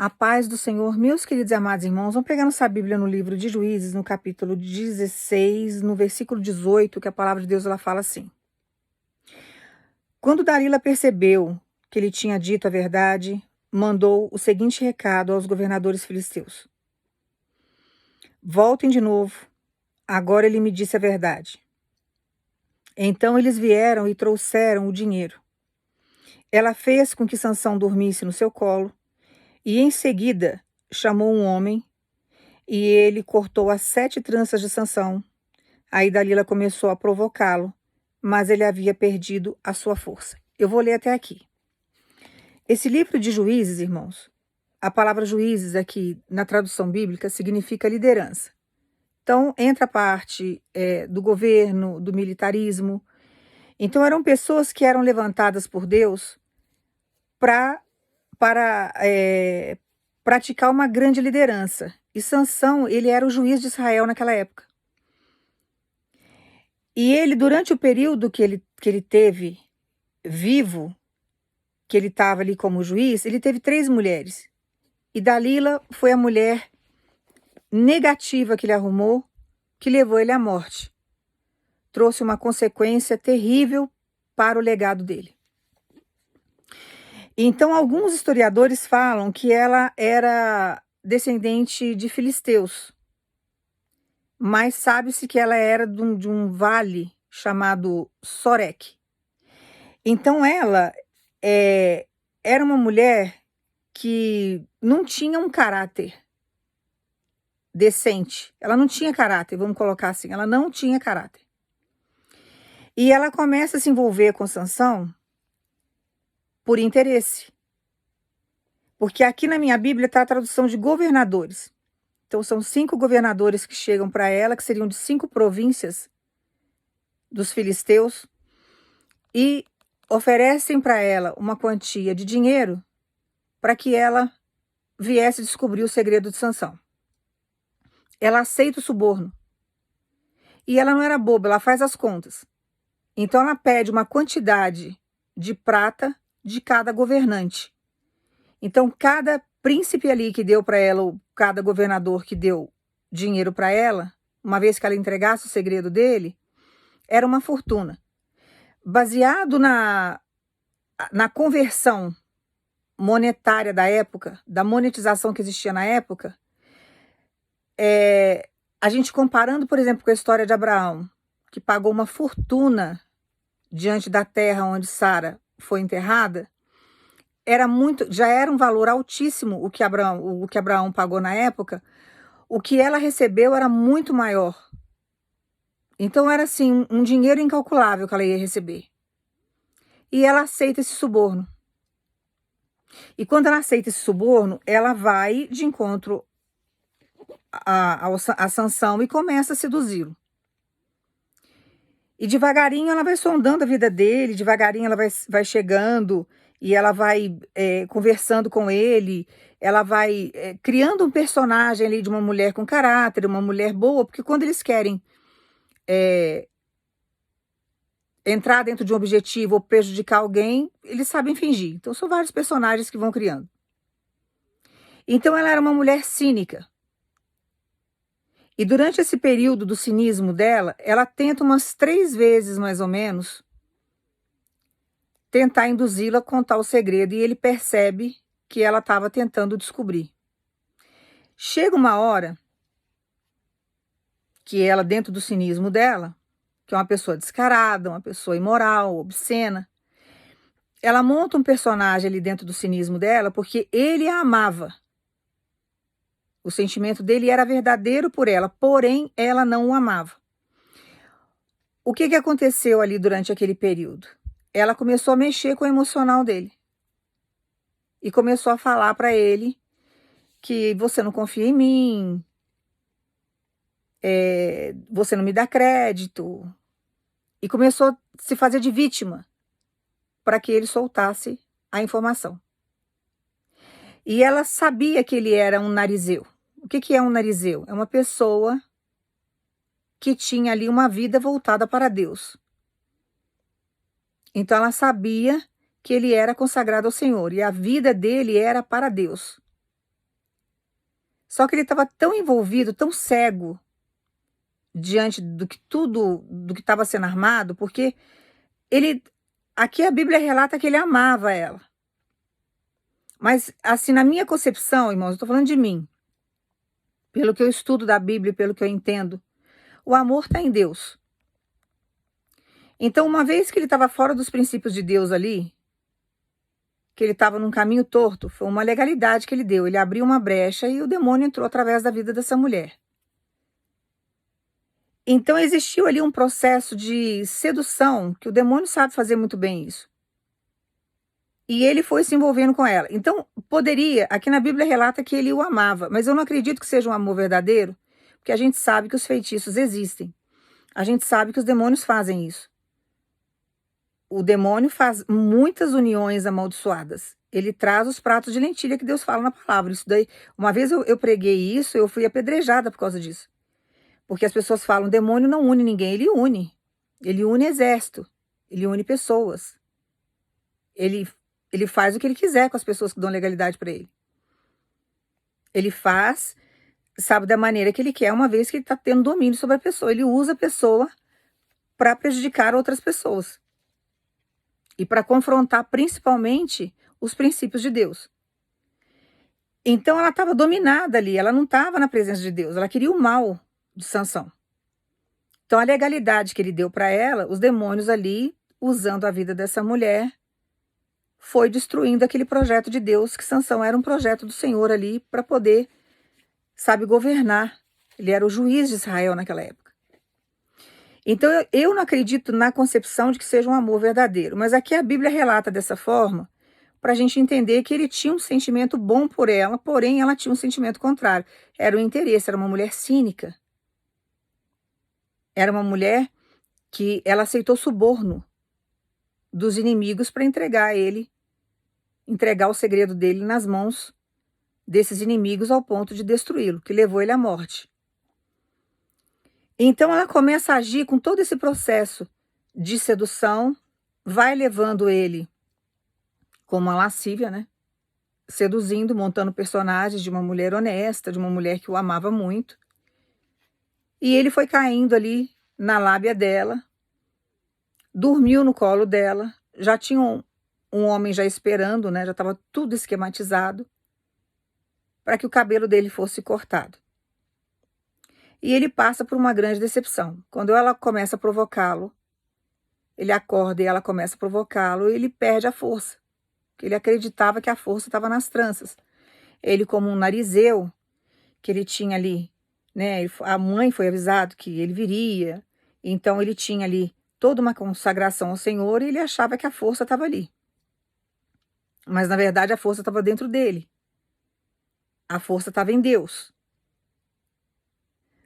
A paz do Senhor, meus queridos e amados irmãos, vamos pegar nossa Bíblia no livro de Juízes, no capítulo 16, no versículo 18, que a palavra de Deus ela fala assim: Quando Dalila percebeu que ele tinha dito a verdade, mandou o seguinte recado aos governadores filisteus: Voltem de novo, agora ele me disse a verdade. Então eles vieram e trouxeram o dinheiro. Ela fez com que Sansão dormisse no seu colo e em seguida chamou um homem e ele cortou as 7 tranças de Sansão. Aí Dalila começou a provocá-lo, mas ele havia perdido a sua força. Eu vou ler até aqui. Esse livro de Juízes, irmãos, a palavra juízes aqui na tradução bíblica significa liderança. Então entra a parte do governo, do militarismo. Então eram pessoas que eram levantadas por Deus para praticar uma grande liderança. E Sansão, ele era o juiz de Israel naquela época. E ele, durante o período que ele teve vivo, que ele estava ali como juiz, ele teve 3 mulheres. E Dalila foi a mulher negativa que ele arrumou, que levou ele à morte. Trouxe uma consequência terrível para o legado dele. Então, alguns historiadores falam que ela era descendente de filisteus, mas sabe-se que ela era de um vale chamado Sorek. Então, ela era uma mulher que não tinha um caráter decente. Ela não tinha caráter, vamos colocar assim, ela não tinha caráter. E ela começa a se envolver com Sansão por interesse. Porque aqui na minha Bíblia está a tradução de governadores. Então são 5 governadores que chegam para ela, que seriam de 5 províncias dos filisteus, e oferecem para ela uma quantia de dinheiro para que ela viesse descobrir o segredo de Sansão. Ela aceita o suborno. E ela não era boba, ela faz as contas. Então ela pede uma quantidade de prata de cada governante. Então cada príncipe ali que deu para ela, ou cada governador que deu dinheiro para ela, uma vez que ela entregasse o segredo dele, era uma fortuna. Baseado na conversão monetária da época, da monetização que existia na época, a gente comparando, por exemplo, com a história de Abraão, que pagou uma fortuna diante da terra onde Sara foi enterrada, já era um valor altíssimo o que Abraão pagou na época. O que ela recebeu era muito maior. Então era assim, um dinheiro incalculável que ela ia receber. E ela aceita esse suborno. E quando ela aceita esse suborno, ela vai de encontro a Sansão e começa a seduzi-lo. E devagarinho ela vai sondando a vida dele, devagarinho ela vai chegando e ela vai conversando com ele, ela vai criando um personagem ali de uma mulher com caráter, uma mulher boa, porque quando eles querem entrar dentro de um objetivo ou prejudicar alguém, eles sabem fingir. Então são vários personagens que vão criando. Então ela era uma mulher cínica. E durante esse período do cinismo dela, ela tenta umas 3 vezes, mais ou menos, tentar induzi-la a contar o segredo, e ele percebe que ela estava tentando descobrir. Chega uma hora que ela, dentro do cinismo dela, que é uma pessoa descarada, uma pessoa imoral, obscena, ela monta um personagem ali dentro do cinismo dela porque ele a amava. O sentimento dele era verdadeiro por ela, porém ela não o amava. O que aconteceu ali durante aquele período? Ela começou a mexer com o emocional dele. E começou a falar para ele que você não confia em mim, você não me dá crédito. E começou a se fazer de vítima para que ele soltasse a informação. E ela sabia que ele era um narizeu. O que é um narizeu? É uma pessoa que tinha ali uma vida voltada para Deus. Então ela sabia que ele era consagrado ao Senhor e a vida dele era para Deus. Só que ele estava tão envolvido, tão cego diante do que estava sendo armado, porque ele aqui a Bíblia relata que ele amava ela. Mas assim, na minha concepção, irmãos, eu estou falando de mim, pelo que eu estudo da Bíblia, pelo que eu entendo, o amor está em Deus. Então, uma vez que ele estava fora dos princípios de Deus ali, que ele estava num caminho torto, foi uma legalidade que ele deu. Ele abriu uma brecha e o demônio entrou através da vida dessa mulher. Então existiu ali um processo de sedução, que o demônio sabe fazer muito bem isso. E ele foi se envolvendo com ela. Então, poderia, aqui na Bíblia relata que ele o amava, mas eu não acredito que seja um amor verdadeiro, porque a gente sabe que os feitiços existem. A gente sabe que os demônios fazem isso. O demônio faz muitas uniões amaldiçoadas. Ele traz os pratos de lentilha que Deus fala na palavra. Isso daí, uma vez eu preguei isso, eu fui apedrejada por causa disso. Porque as pessoas falam, o demônio não une ninguém, ele une. Ele une exército, ele une pessoas. Ele faz o que ele quiser com as pessoas que dão legalidade para ele. Ele faz, sabe, da maneira que ele quer, uma vez que ele está tendo domínio sobre a pessoa. Ele usa a pessoa para prejudicar outras pessoas. E para confrontar principalmente os princípios de Deus. Então ela estava dominada ali, ela não estava na presença de Deus, ela queria o mal de Sansão. Então a legalidade que ele deu para ela, os demônios ali, usando a vida dessa mulher, foi destruindo aquele projeto de Deus, que Sansão era um projeto do Senhor ali para poder, sabe, governar. Ele era o juiz de Israel naquela época. Então eu não acredito na concepção de que seja um amor verdadeiro, mas aqui a Bíblia relata dessa forma para a gente entender que ele tinha um sentimento bom por ela, porém ela tinha um sentimento contrário. Era o interesse, era uma mulher cínica. Era uma mulher que ela aceitou suborno dos inimigos para entregar o segredo dele nas mãos desses inimigos ao ponto de destruí-lo, que levou ele à morte. Então ela começa a agir com todo esse processo de sedução, vai levando ele como uma lascívia, né? Seduzindo, montando personagens de uma mulher honesta, de uma mulher que o amava muito. E ele foi caindo ali na lábia dela, dormiu no colo dela, já tinha um homem já esperando, né? Já estava tudo esquematizado para que o cabelo dele fosse cortado. E ele passa por uma grande decepção. Quando ela começa a provocá-lo, ele acorda e ela começa a provocá-lo, e ele perde a força. Porque ele acreditava que a força estava nas tranças. Ele, como um narizeu, que ele tinha ali, né? A mãe foi avisado que ele viria, então ele tinha ali toda uma consagração ao Senhor e ele achava que a força estava ali. Mas, na verdade, a força estava dentro dele. A força estava em Deus.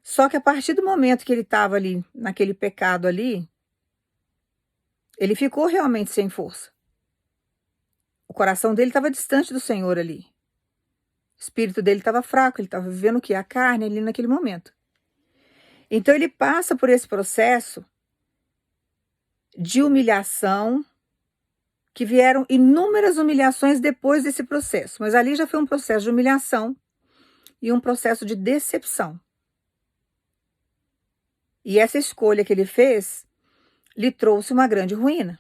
Só que a partir do momento que ele estava ali, naquele pecado ali, ele ficou realmente sem força. O coração dele estava distante do Senhor ali. O espírito dele estava fraco, ele estava vivendo o quê? A carne ali naquele momento. Então ele passa por esse processo de humilhação, que vieram inúmeras humilhações depois desse processo. Mas ali já foi um processo de humilhação e um processo de decepção. E essa escolha que ele fez lhe trouxe uma grande ruína.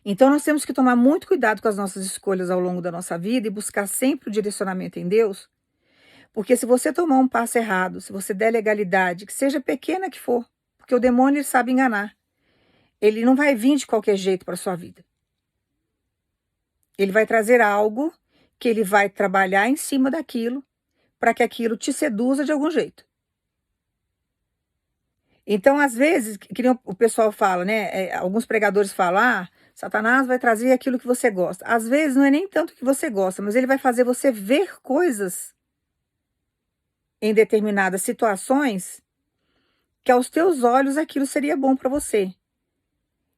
Então nós temos que tomar muito cuidado com as nossas escolhas ao longo da nossa vida e buscar sempre o direcionamento em Deus, porque se você tomar um passo errado, se você der legalidade, que seja pequena que for, porque o demônio ele sabe enganar, ele não vai vir de qualquer jeito para a sua vida. Ele vai trazer algo que ele vai trabalhar em cima daquilo, para que aquilo te seduza de algum jeito. Então, às vezes, que nem o pessoal fala, né? Alguns pregadores falam, Satanás vai trazer aquilo que você gosta. Às vezes, não é nem tanto o que você gosta, mas ele vai fazer você ver coisas em determinadas situações que aos teus olhos aquilo seria bom para você.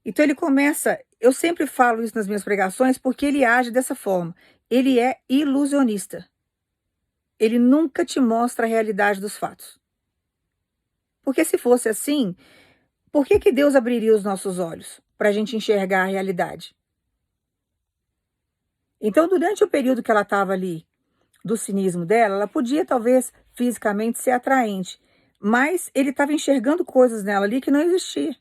Então, ele começa... Eu sempre falo isso nas minhas pregações porque ele age dessa forma. Ele é ilusionista. Ele nunca te mostra a realidade dos fatos. Porque se fosse assim, por que Deus abriria os nossos olhos para a gente enxergar a realidade? Então, durante o período que ela estava ali, do cinismo dela, ela podia talvez fisicamente ser atraente, mas ele estava enxergando coisas nela ali que não existia.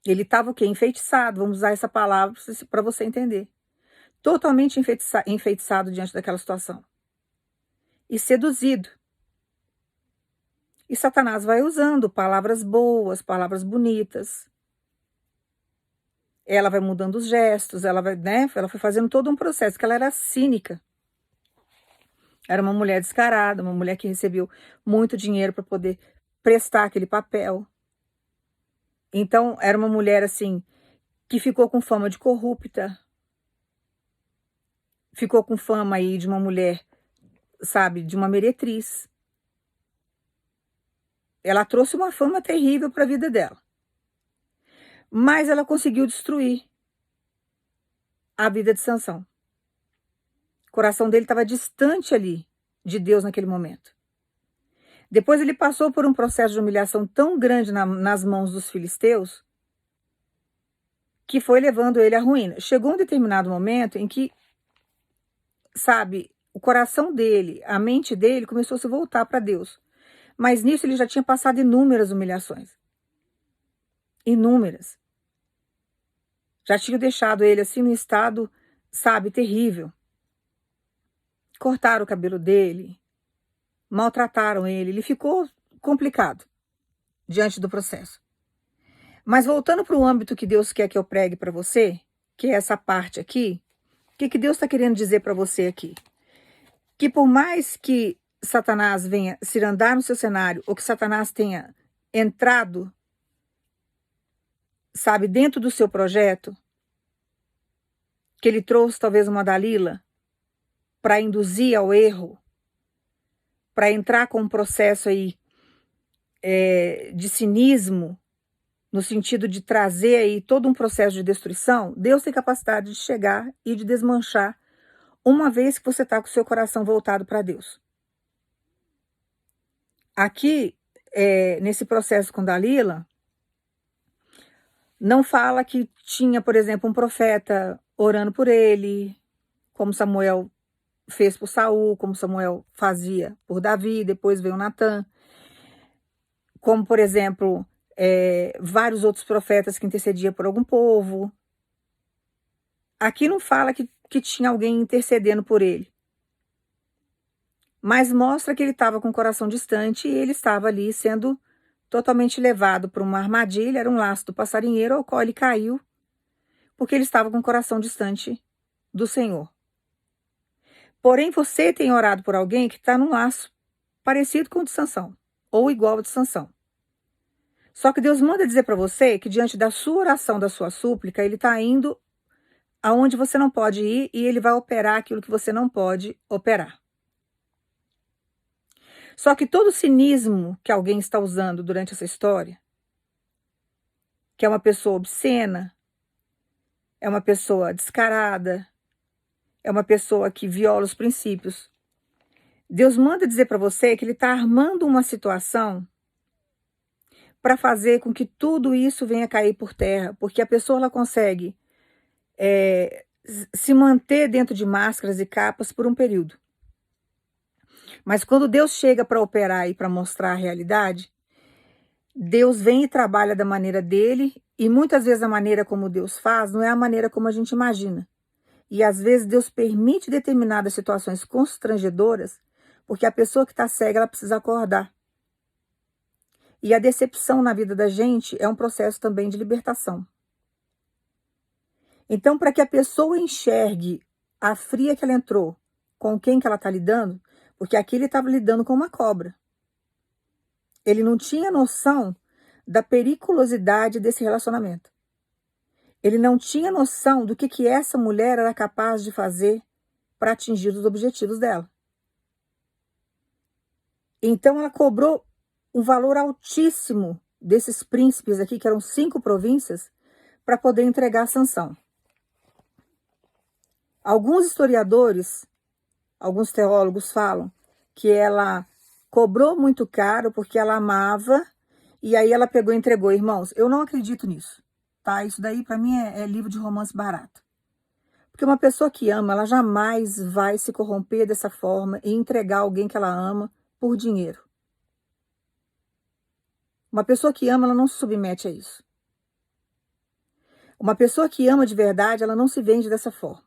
Ele estava o quê? Enfeitiçado, vamos usar essa palavra para você entender. Totalmente enfeitiçado diante daquela situação. E seduzido. E Satanás vai usando palavras boas, palavras bonitas. Ela vai mudando os gestos, ela vai, né? Ela foi fazendo todo um processo, que ela era cínica. Era uma mulher descarada, uma mulher que recebeu muito dinheiro para poder prestar aquele papel. Então, era uma mulher assim, que ficou com fama de corrupta. Ficou com fama aí de uma mulher, sabe, de uma meretriz. Ela trouxe uma fama terrível para a vida dela. Mas ela conseguiu destruir a vida de Sansão. O coração dele estava distante ali de Deus naquele momento. Depois ele passou por um processo de humilhação tão grande nas mãos dos filisteus, que foi levando ele à ruína. Chegou um determinado momento em que, sabe, o coração dele, a mente dele começou a se voltar para Deus. Mas nisso ele já tinha passado inúmeras humilhações. Inúmeras. Já tinha deixado ele assim num estado, sabe, terrível. Cortaram o cabelo dele, maltrataram ele, ele ficou complicado diante do processo. Mas voltando para o âmbito que Deus quer que eu pregue para você, que é essa parte aqui, o que Deus está querendo dizer para você aqui? Que por mais que Satanás venha cirandar no seu cenário, ou que Satanás tenha entrado, sabe, dentro do seu projeto, que ele trouxe talvez uma Dalila para induzir ao erro, para entrar com um processo aí de cinismo, no sentido de trazer aí todo um processo de destruição, Deus tem capacidade de chegar e de desmanchar, uma vez que você está com o seu coração voltado para Deus. Aqui, nesse processo com Dalila, não fala que tinha, por exemplo, um profeta orando por ele, como Samuel fez por Saul, como Samuel fazia por Davi, depois veio Natã. Como, por exemplo, vários outros profetas que intercediam por algum povo. Aqui não fala que tinha alguém intercedendo por ele. Mas mostra que ele estava com o coração distante e ele estava ali sendo totalmente levado para uma armadilha, era um laço do passarinheiro ao qual ele caiu, porque ele estava com o coração distante do Senhor. Porém, você tem orado por alguém que está num laço parecido com o de Sansão, ou igual ao de Sansão. Só que Deus manda dizer para você que diante da sua oração, da sua súplica, ele está indo aonde você não pode ir e ele vai operar aquilo que você não pode operar. Só que todo o cinismo que alguém está usando durante essa história, que é uma pessoa obscena, é uma pessoa descarada, é uma pessoa que viola os princípios, Deus manda dizer para você que ele está armando uma situação para fazer com que tudo isso venha cair por terra, porque a pessoa ela consegue se manter dentro de máscaras e capas por um período. Mas quando Deus chega para operar e para mostrar a realidade, Deus vem e trabalha da maneira dele, e muitas vezes a maneira como Deus faz não é a maneira como a gente imagina. E às vezes Deus permite determinadas situações constrangedoras, porque a pessoa que está cega, ela precisa acordar. E a decepção na vida da gente é um processo também de libertação. Então, para que a pessoa enxergue a fria que ela entrou, com quem que ela está lidando, porque aqui ele estava lidando com uma cobra. Ele não tinha noção da periculosidade desse relacionamento. Ele não tinha noção do que essa mulher era capaz de fazer para atingir os objetivos dela. Então ela cobrou um valor altíssimo desses príncipes aqui, que eram 5 províncias, para poder entregar a Sansão. Alguns historiadores, alguns teólogos falam que ela cobrou muito caro porque ela amava, e aí ela pegou e entregou. Irmãos, eu não acredito nisso, tá? Isso daí para mim é livro de romance barato. Porque uma pessoa que ama, ela jamais vai se corromper dessa forma e entregar alguém que ela ama por dinheiro. Uma pessoa que ama, ela não se submete a isso. Uma pessoa que ama de verdade, ela não se vende dessa forma.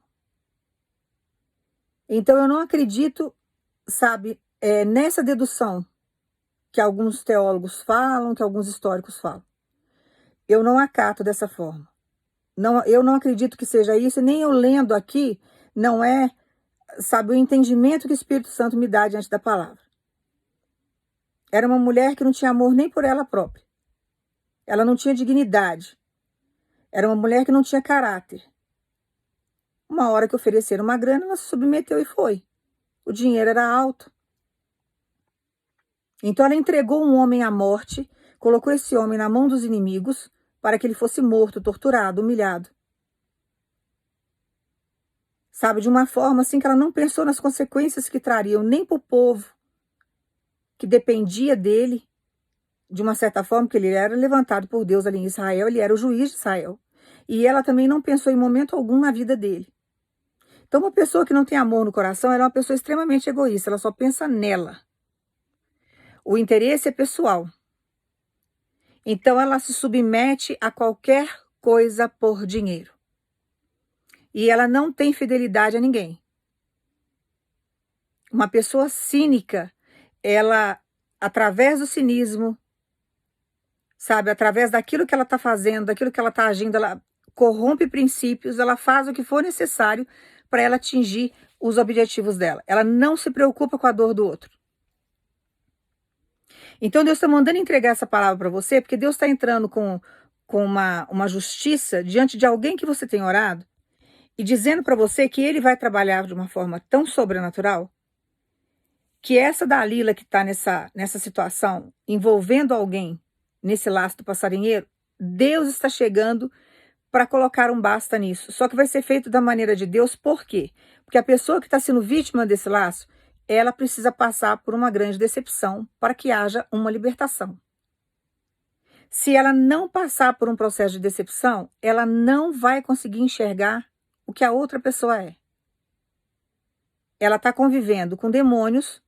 Então eu não acredito, sabe, nessa dedução que alguns teólogos falam, que alguns históricos falam. Eu não acato dessa forma. Não, eu não acredito que seja isso, e nem eu lendo aqui, não é, sabe, o entendimento que o Espírito Santo me dá diante da palavra. Era uma mulher que não tinha amor nem por ela própria. Ela não tinha dignidade. Era uma mulher que não tinha caráter. Uma hora que ofereceram uma grana, ela se submeteu e foi. O dinheiro era alto. Então ela entregou um homem à morte, colocou esse homem na mão dos inimigos para que ele fosse morto, torturado, humilhado. Sabe, de uma forma assim que ela não pensou nas consequências que trariam nem para o povo que dependia dele, de uma certa forma, que ele era levantado por Deus ali em Israel, ele era o juiz de Israel. E ela também não pensou em momento algum na vida dele. Então uma pessoa que não tem amor no coração, ela é uma pessoa extremamente egoísta, ela só pensa nela. O interesse é pessoal. Então ela se submete a qualquer coisa por dinheiro. E ela não tem fidelidade a ninguém. Uma pessoa cínica, ela, através do cinismo, sabe, através daquilo que ela está fazendo, daquilo que ela está agindo, ela corrompe princípios, ela faz o que for necessário para ela atingir os objetivos dela. Ela não se preocupa com a dor do outro. Então Deus está mandando entregar essa palavra para você, porque Deus está entrando com uma justiça diante de alguém que você tem orado e dizendo para você que ele vai trabalhar de uma forma tão sobrenatural que essa Dalila que está nessa situação, envolvendo alguém nesse laço do passarinheiro, Deus está chegando para colocar um basta nisso. Só que vai ser feito da maneira de Deus, por quê? Porque a pessoa que está sendo vítima desse laço, ela precisa passar por uma grande decepção para que haja uma libertação. Se ela não passar por um processo de decepção, ela não vai conseguir enxergar o que a outra pessoa é. Ela está convivendo com demônios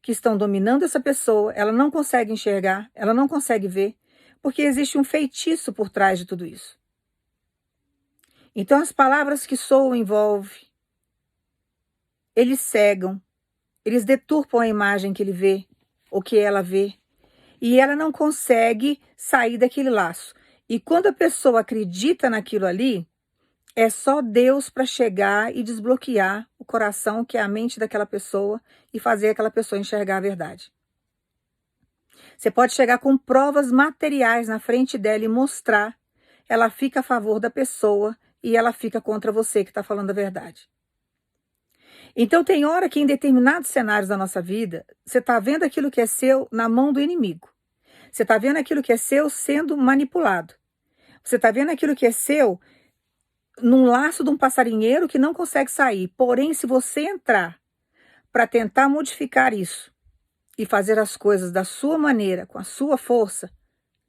que estão dominando essa pessoa, ela não consegue enxergar, ela não consegue ver, porque existe um feitiço por trás de tudo isso. Então as palavras que soam envolvem, eles cegam, eles deturpam a imagem que ele vê, ou que ela vê, e ela não consegue sair daquele laço. E quando a pessoa acredita naquilo ali, é só Deus para chegar e desbloquear o coração, que é a mente daquela pessoa, e fazer aquela pessoa enxergar a verdade. Você pode chegar com provas materiais na frente dela e mostrar, ela fica a favor da pessoa e ela fica contra você que está falando a verdade. Então tem hora que em determinados cenários da nossa vida, você está vendo aquilo que é seu na mão do inimigo. Você está vendo aquilo que é seu sendo manipulado. Você está vendo aquilo que é seu num laço de um passarinheiro que não consegue sair. Porém, se você entrar para tentar modificar isso e fazer as coisas da sua maneira, com a sua força,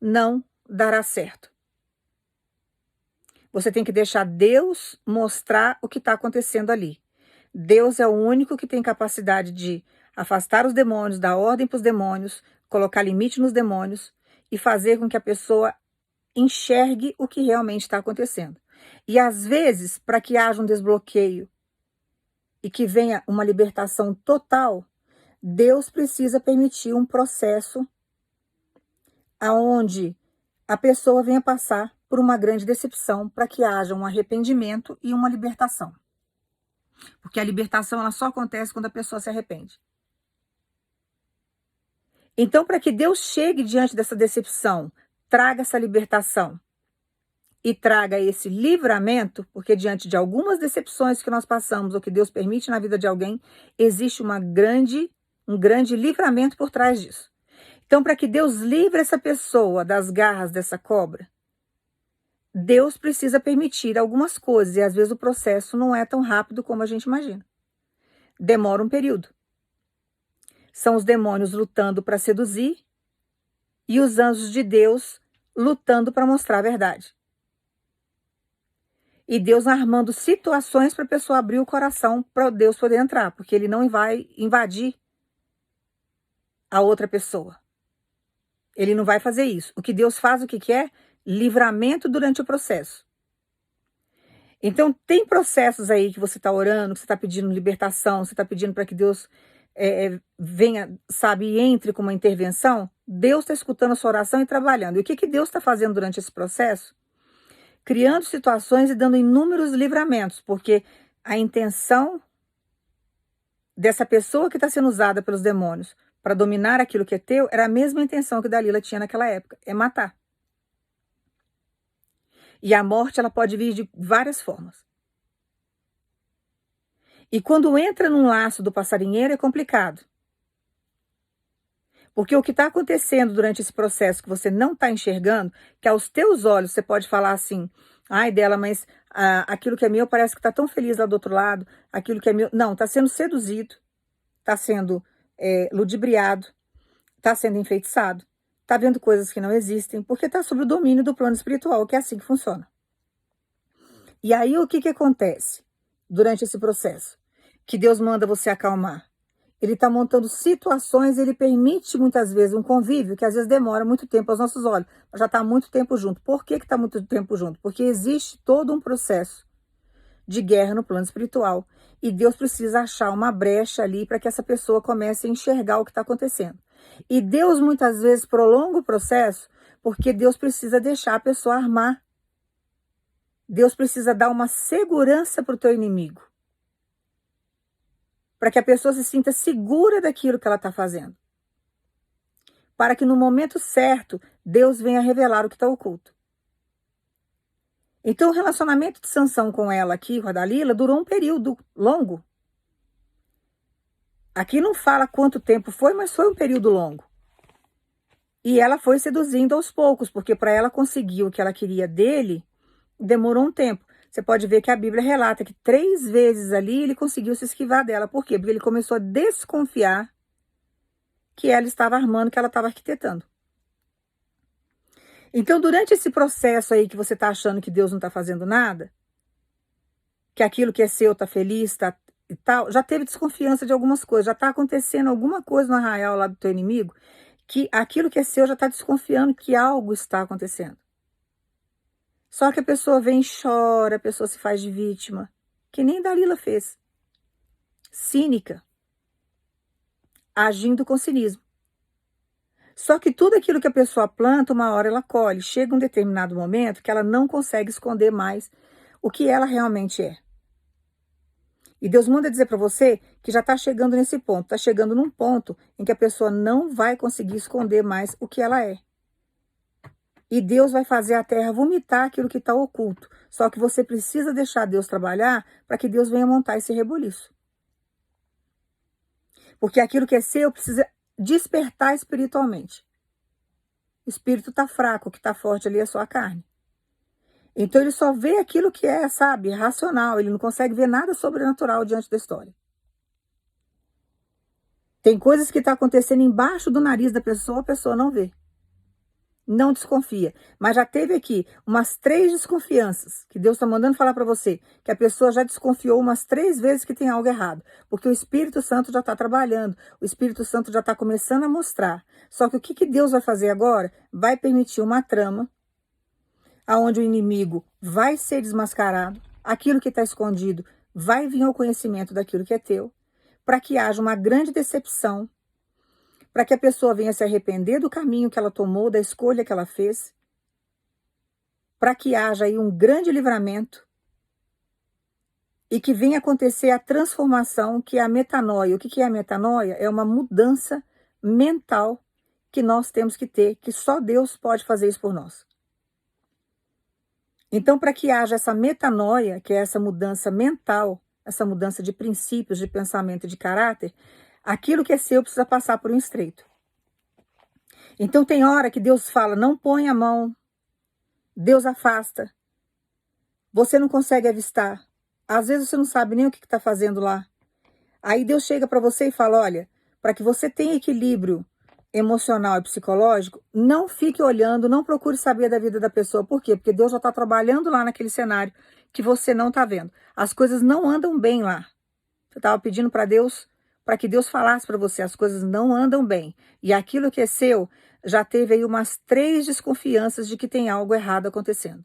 não dará certo. Você tem que deixar Deus mostrar o que está acontecendo ali. Deus é o único que tem capacidade de afastar os demônios, dar ordem para os demônios, colocar limite nos demônios e fazer com que a pessoa enxergue o que realmente está acontecendo. E às vezes, para que haja um desbloqueio e que venha uma libertação total, Deus precisa permitir um processo aonde a pessoa venha passar por uma grande decepção para que haja um arrependimento e uma libertação. Porque a libertação ela só acontece quando a pessoa se arrepende. Então, para que Deus chegue diante dessa decepção, traga essa libertação e traga esse livramento, porque diante de algumas decepções que nós passamos ou que Deus permite na vida de alguém, existe um grande livramento por trás disso. Então, para que Deus livre essa pessoa das garras dessa cobra, Deus precisa permitir algumas coisas e às vezes o processo não é tão rápido como a gente imagina. Demora um período. São os demônios lutando para seduzir e os anjos de Deus lutando para mostrar a verdade. E Deus armando situações para a pessoa abrir o coração para Deus poder entrar, porque ele não vai invadir a outra pessoa. Ele não vai fazer isso. O que Deus faz, o que que é? Livramento durante o processo. Então, tem processos aí que você está orando, que você está pedindo libertação, você está pedindo para que Deus venha, sabe, e entre com uma intervenção. Deus está escutando a sua oração e trabalhando. E o que que Deus está fazendo durante esse processo? Criando situações e dando inúmeros livramentos, porque a intenção dessa pessoa que está sendo usada pelos demônios para dominar aquilo que é teu era a mesma intenção que Dalila tinha naquela época, é matar. E a morte, ela pode vir de várias formas. E quando entra num laço do passarinheiro é complicado. Porque o que está acontecendo durante esse processo que você não está enxergando, que aos teus olhos você pode falar assim, ai dela, mas aquilo que é meu parece que está tão feliz lá do outro lado, aquilo que é meu... Não, está sendo seduzido, está sendo ludibriado, está sendo enfeitiçado, está vendo coisas que não existem, porque está sob o domínio do plano espiritual, que é assim que funciona. E aí o que que acontece durante esse processo? Que Deus manda você acalmar. Ele está montando situações, ele permite muitas vezes um convívio que às vezes demora muito tempo aos nossos olhos, mas já está muito tempo junto. Por que está muito tempo junto? Porque existe todo um processo de guerra no plano espiritual e Deus precisa achar uma brecha ali para que essa pessoa comece a enxergar o que está acontecendo. E Deus muitas vezes prolonga o processo porque Deus precisa deixar a pessoa armar. Deus precisa dar uma segurança para o teu inimigo. Para que a pessoa se sinta segura daquilo que ela está fazendo. Para que no momento certo, Deus venha revelar o que está oculto. Então o relacionamento de Sansão com ela aqui, com a Dalila, durou um período longo. Aqui não fala quanto tempo foi, mas foi um período longo. E ela foi seduzindo aos poucos, porque para ela conseguir o que ela queria dele, demorou um tempo. Você pode ver que a Bíblia relata que 3 vezes ali ele conseguiu se esquivar dela. Por quê? Porque ele começou a desconfiar que ela estava armando, que ela estava arquitetando. Então, durante esse processo aí que você está achando que Deus não está fazendo nada, que aquilo que é seu está feliz, está e tal, já teve desconfiança de algumas coisas, já está acontecendo alguma coisa no arraial lá do teu inimigo, que aquilo que é seu já está desconfiando que algo está acontecendo. Só que a pessoa vem e chora, a pessoa se faz de vítima, que nem Dalila fez. Cínica. Agindo com cinismo. Só que tudo aquilo que a pessoa planta, uma hora ela colhe. Chega um determinado momento que ela não consegue esconder mais o que ela realmente é. E Deus manda dizer para você que já está chegando nesse ponto. Está chegando num ponto em que a pessoa não vai conseguir esconder mais o que ela é. E Deus vai fazer a terra vomitar aquilo que está oculto. Só que você precisa deixar Deus trabalhar para que Deus venha montar esse rebuliço. Porque aquilo que é seu precisa despertar espiritualmente. O espírito está fraco, o que está forte ali é só a carne. Então ele só vê aquilo que é, sabe, racional. Ele não consegue ver nada sobrenatural diante da história. Tem coisas que estão acontecendo embaixo do nariz da pessoa, a pessoa não vê. Não desconfia. Mas já teve aqui umas 3 desconfianças que Deus está mandando falar para você, que a pessoa já desconfiou umas 3 vezes que tem algo errado. Porque o Espírito Santo já está trabalhando, o Espírito Santo já está começando a mostrar. Só que o que Deus vai fazer agora? Vai permitir uma trama, onde o inimigo vai ser desmascarado, aquilo que está escondido vai vir ao conhecimento daquilo que é teu, para que haja uma grande decepção, para que a pessoa venha se arrepender do caminho que ela tomou, da escolha que ela fez, para que haja aí um grande livramento e que venha acontecer a transformação, que é a metanoia. O que é a metanoia? É uma mudança mental que nós temos que ter, que só Deus pode fazer isso por nós. Então, para que haja essa metanoia, que é essa mudança mental, essa mudança de princípios, de pensamento e de caráter, aquilo que é seu precisa passar por um estreito. Então tem hora que Deus fala, não põe a mão, Deus afasta, você não consegue avistar, às vezes você não sabe nem o que está fazendo lá. Aí Deus chega para você e fala, olha, para que você tenha equilíbrio emocional e psicológico, não fique olhando, não procure saber da vida da pessoa. Por quê? Porque Deus já está trabalhando lá naquele cenário que você não está vendo. As coisas não andam bem lá. Você estava pedindo para Deus, para que Deus falasse para você, as coisas não andam bem. E aquilo que é seu, já teve aí umas 3 desconfianças de que tem algo errado acontecendo.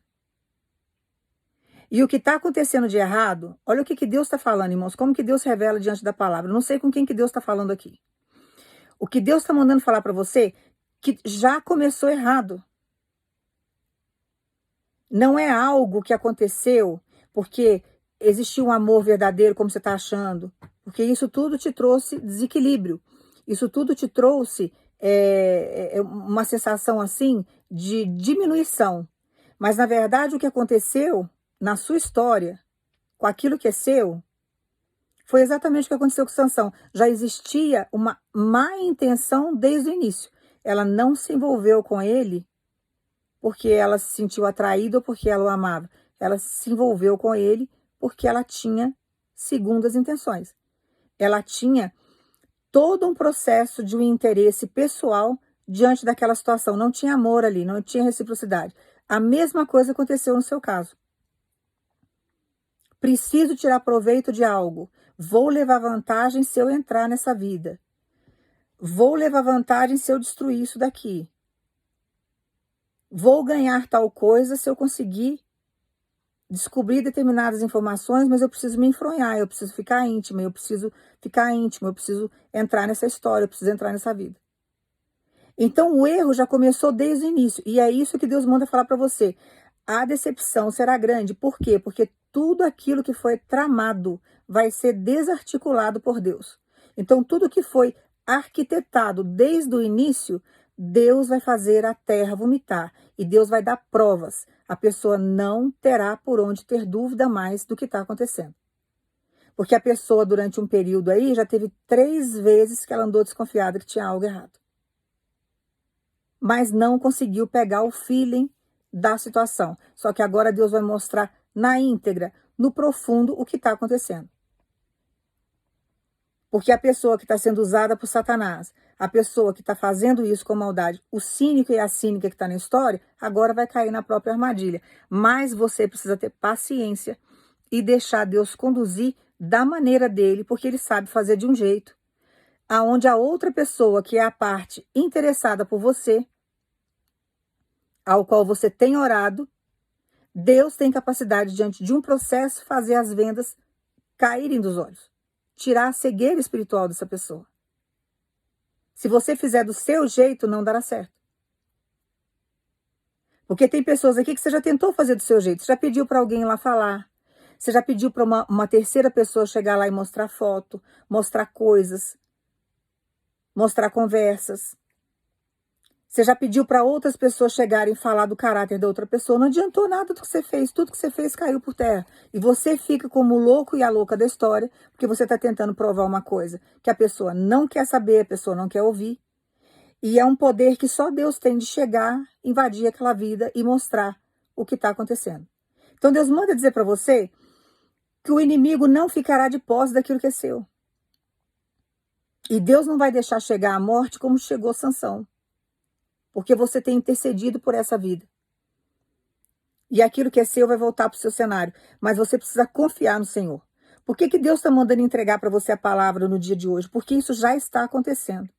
E o que está acontecendo de errado, olha o que Deus está falando, irmãos, como que Deus revela diante da palavra. Eu não sei com quem que Deus está falando aqui. O que Deus está mandando falar para você, que já começou errado. Não é algo que aconteceu porque existiu um amor verdadeiro, como você está achando. Porque isso tudo te trouxe desequilíbrio. Isso tudo te trouxe uma sensação assim de diminuição. Mas, na verdade, o que aconteceu na sua história, com aquilo que é seu, foi exatamente o que aconteceu com Sansão. Já existia uma má intenção desde o início. Ela não se envolveu com ele porque ela se sentiu atraída ou porque ela o amava. Ela se envolveu com ele porque ela tinha segundas intenções. Ela tinha todo um processo de um interesse pessoal diante daquela situação. Não tinha amor ali, não tinha reciprocidade. A mesma coisa aconteceu no seu caso. Preciso tirar proveito de algo. Vou levar vantagem se eu entrar nessa vida. Vou levar vantagem se eu destruir isso daqui. Vou ganhar tal coisa se eu conseguir descobrir determinadas informações, mas eu preciso me enfronhar, eu preciso ficar íntima, eu preciso entrar nessa história, eu preciso entrar nessa vida. Então o erro já começou desde o início, e é isso que Deus manda falar para você. A decepção será grande, por quê? Porque tudo aquilo que foi tramado vai ser desarticulado por Deus. Então tudo que foi arquitetado desde o início, Deus vai fazer a terra vomitar, e Deus vai dar provas. A pessoa não terá por onde ter dúvida mais do que está acontecendo. Porque a pessoa, durante um período aí, já teve 3 vezes que ela andou desconfiada que tinha algo errado. Mas não conseguiu pegar o feeling da situação. Só que agora Deus vai mostrar na íntegra, no profundo, o que está acontecendo. Porque a pessoa que está sendo usada por Satanás, a pessoa que está fazendo isso com maldade, o cínico e a cínica que está na história, agora vai cair na própria armadilha. Mas você precisa ter paciência e deixar Deus conduzir da maneira dele, porque ele sabe fazer de um jeito aonde a outra pessoa, que é a parte interessada por você, ao qual você tem orado, Deus tem capacidade, diante de um processo, fazer as vendas caírem dos olhos, tirar a cegueira espiritual dessa pessoa. Se você fizer do seu jeito, não dará certo. Porque tem pessoas aqui que você já tentou fazer do seu jeito, você já pediu para alguém lá falar, você já pediu para uma terceira pessoa chegar lá e mostrar foto, mostrar coisas, mostrar conversas. Você já pediu para outras pessoas chegarem e falar do caráter da outra pessoa. Não adiantou nada do que você fez. Tudo que você fez caiu por terra. E você fica como o louco e a louca da história, porque você está tentando provar uma coisa que a pessoa não quer saber, a pessoa não quer ouvir. E é um poder que só Deus tem de chegar, invadir aquela vida e mostrar o que está acontecendo. Então Deus manda dizer para você que o inimigo não ficará de posse daquilo que é seu. E Deus não vai deixar chegar a morte como chegou Sansão. Porque você tem intercedido por essa vida. E aquilo que é seu vai voltar para o seu cenário. Mas você precisa confiar no Senhor. Por que Deus está mandando entregar para você a palavra no dia de hoje? Porque isso já está acontecendo.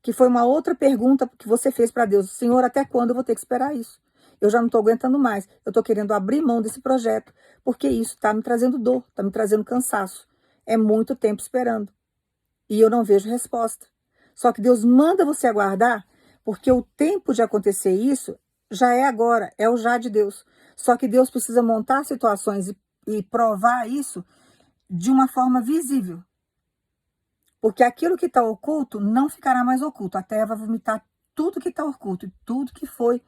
Que foi uma outra pergunta que você fez para Deus. Senhor, até quando eu vou ter que esperar isso? Eu já não estou aguentando mais. Eu estou querendo abrir mão desse projeto. Porque isso está me trazendo dor, está me trazendo cansaço. É muito tempo esperando. E eu não vejo resposta. Só que Deus manda você aguardar, porque o tempo de acontecer isso já é agora, é o já de Deus. Só que Deus precisa montar situações e provar isso de uma forma visível. Porque aquilo que está oculto não ficará mais oculto. A terra vai vomitar tudo que está oculto, tudo que foi,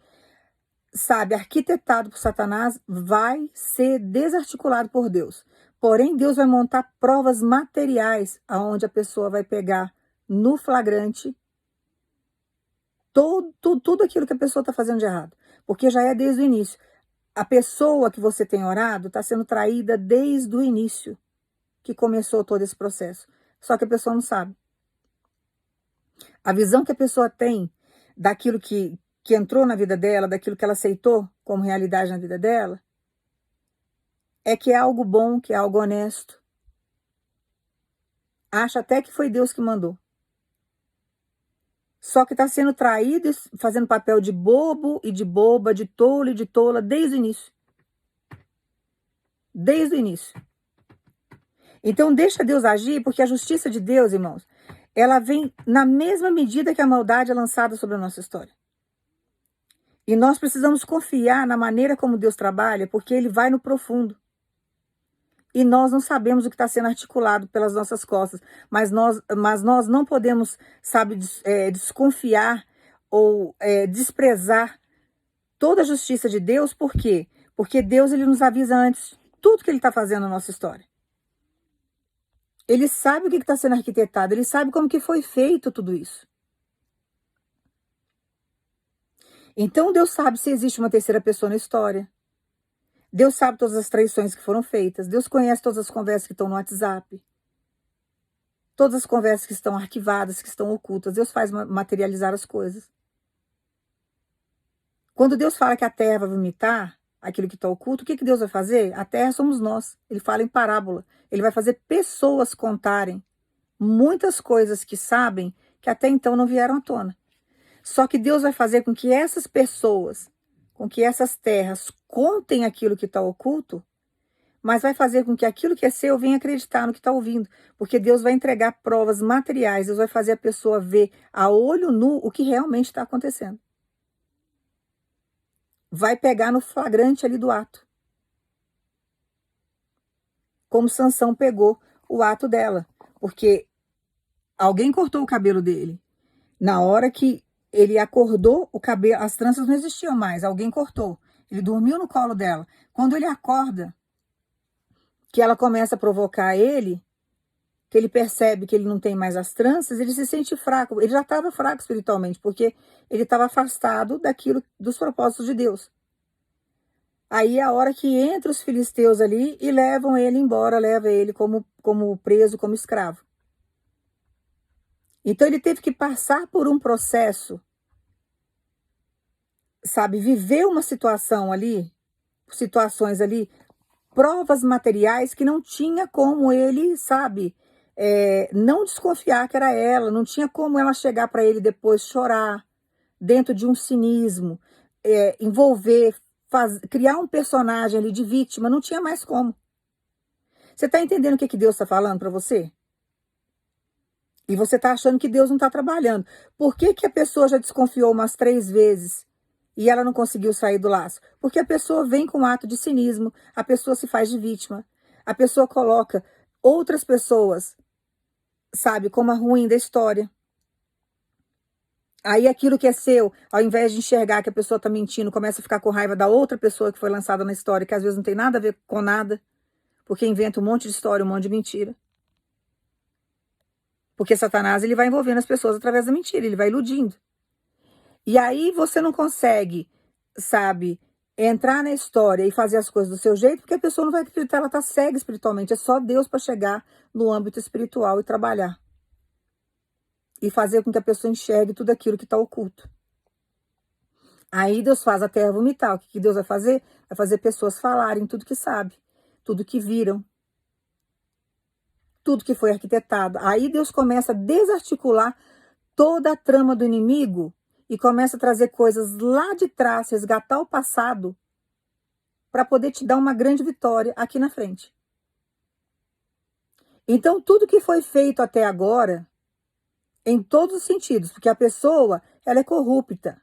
arquitetado por Satanás, vai ser desarticulado por Deus. Porém, Deus vai montar provas materiais, aonde a pessoa vai pegar no flagrante tudo aquilo que a pessoa está fazendo de errado. Porque já é desde o início. A pessoa que você tem orado está sendo traída desde o início que começou todo esse processo. Só que a pessoa não sabe. A visão que a pessoa tem daquilo que entrou na vida dela, daquilo que ela aceitou como realidade na vida dela, é que é algo bom, que é algo honesto. Acha até que foi Deus que mandou. Só que está sendo traído e fazendo papel de bobo e de boba, de tolo e de tola desde o início. Desde o início. Então deixa Deus agir, porque a justiça de Deus, irmãos, ela vem na mesma medida que a maldade é lançada sobre a nossa história. E nós precisamos confiar na maneira como Deus trabalha, porque Ele vai no profundo. E nós não sabemos o que está sendo articulado pelas nossas costas, mas nós não podemos, sabe, desconfiar ou desprezar toda a justiça de Deus. Por quê? Porque Deus, Ele nos avisa antes tudo que Ele está fazendo na nossa história. Ele sabe o que está sendo arquitetado, Ele sabe como que foi feito tudo isso. Então Deus sabe se existe uma terceira pessoa na história. Deus sabe todas as traições que foram feitas. Deus conhece todas as conversas que estão no WhatsApp. Todas as conversas que estão arquivadas, que estão ocultas. Deus faz materializar as coisas. Quando Deus fala que a terra vai vomitar aquilo que está oculto, o que Deus vai fazer? A terra somos nós. Ele fala em parábola. Ele vai fazer pessoas contarem muitas coisas que sabem que até então não vieram à tona. Só que Deus vai fazer com que essas pessoas, com que essas terras contem aquilo que está oculto, mas vai fazer com que aquilo que é seu venha acreditar no que está ouvindo. Porque Deus vai entregar provas materiais, Deus vai fazer a pessoa ver a olho nu o que realmente está acontecendo. Vai pegar no flagrante ali do ato. Como Sansão pegou o ato dela. Porque alguém cortou o cabelo dele. Na hora que ele acordou, o cabelo, as tranças não existiam mais, alguém cortou. Ele dormiu no colo dela. Quando ele acorda, que ela começa a provocar ele, que ele percebe que ele não tem mais as tranças, ele se sente fraco. Ele já estava fraco espiritualmente, porque ele estava afastado daquilo, dos propósitos de Deus. Aí é a hora que entra os filisteus ali e levam ele embora, leva ele como preso, como escravo. Então ele teve que passar por um processo, sabe, viver uma situação ali, situações ali, provas materiais que não tinha como ele, sabe, não desconfiar que era ela, não tinha como ela chegar para ele depois chorar, dentro de um cinismo, envolver, criar um personagem ali de vítima, não tinha mais como. Você está entendendo o que Deus está falando para você? E você está achando que Deus não está trabalhando. Por que a pessoa já desconfiou umas 3 vezes e ela não conseguiu sair do laço? Porque a pessoa vem com um ato de cinismo, a pessoa se faz de vítima, a pessoa coloca outras pessoas, sabe, como a ruim da história. Aí aquilo que é seu, ao invés de enxergar que a pessoa está mentindo, começa a ficar com raiva da outra pessoa que foi lançada na história, que às vezes não tem nada a ver com nada, porque inventa um monte de história, um monte de mentira. Porque Satanás, ele vai envolvendo as pessoas através da mentira, ele vai iludindo. E aí você não consegue, sabe, entrar na história e fazer as coisas do seu jeito, porque a pessoa não vai acreditar, ela está cega espiritualmente. É só Deus para chegar no âmbito espiritual e trabalhar. E fazer com que a pessoa enxergue tudo aquilo que está oculto. Aí Deus faz a terra vomitar. O que Deus vai fazer? Vai fazer pessoas falarem tudo que sabe, tudo que viram, tudo que foi arquitetado. Aí Deus começa a desarticular toda a trama do inimigo e começa a trazer coisas lá de trás, resgatar o passado, para poder te dar uma grande vitória aqui na frente. Então, tudo que foi feito até agora, em todos os sentidos, porque a pessoa, ela é corrupta.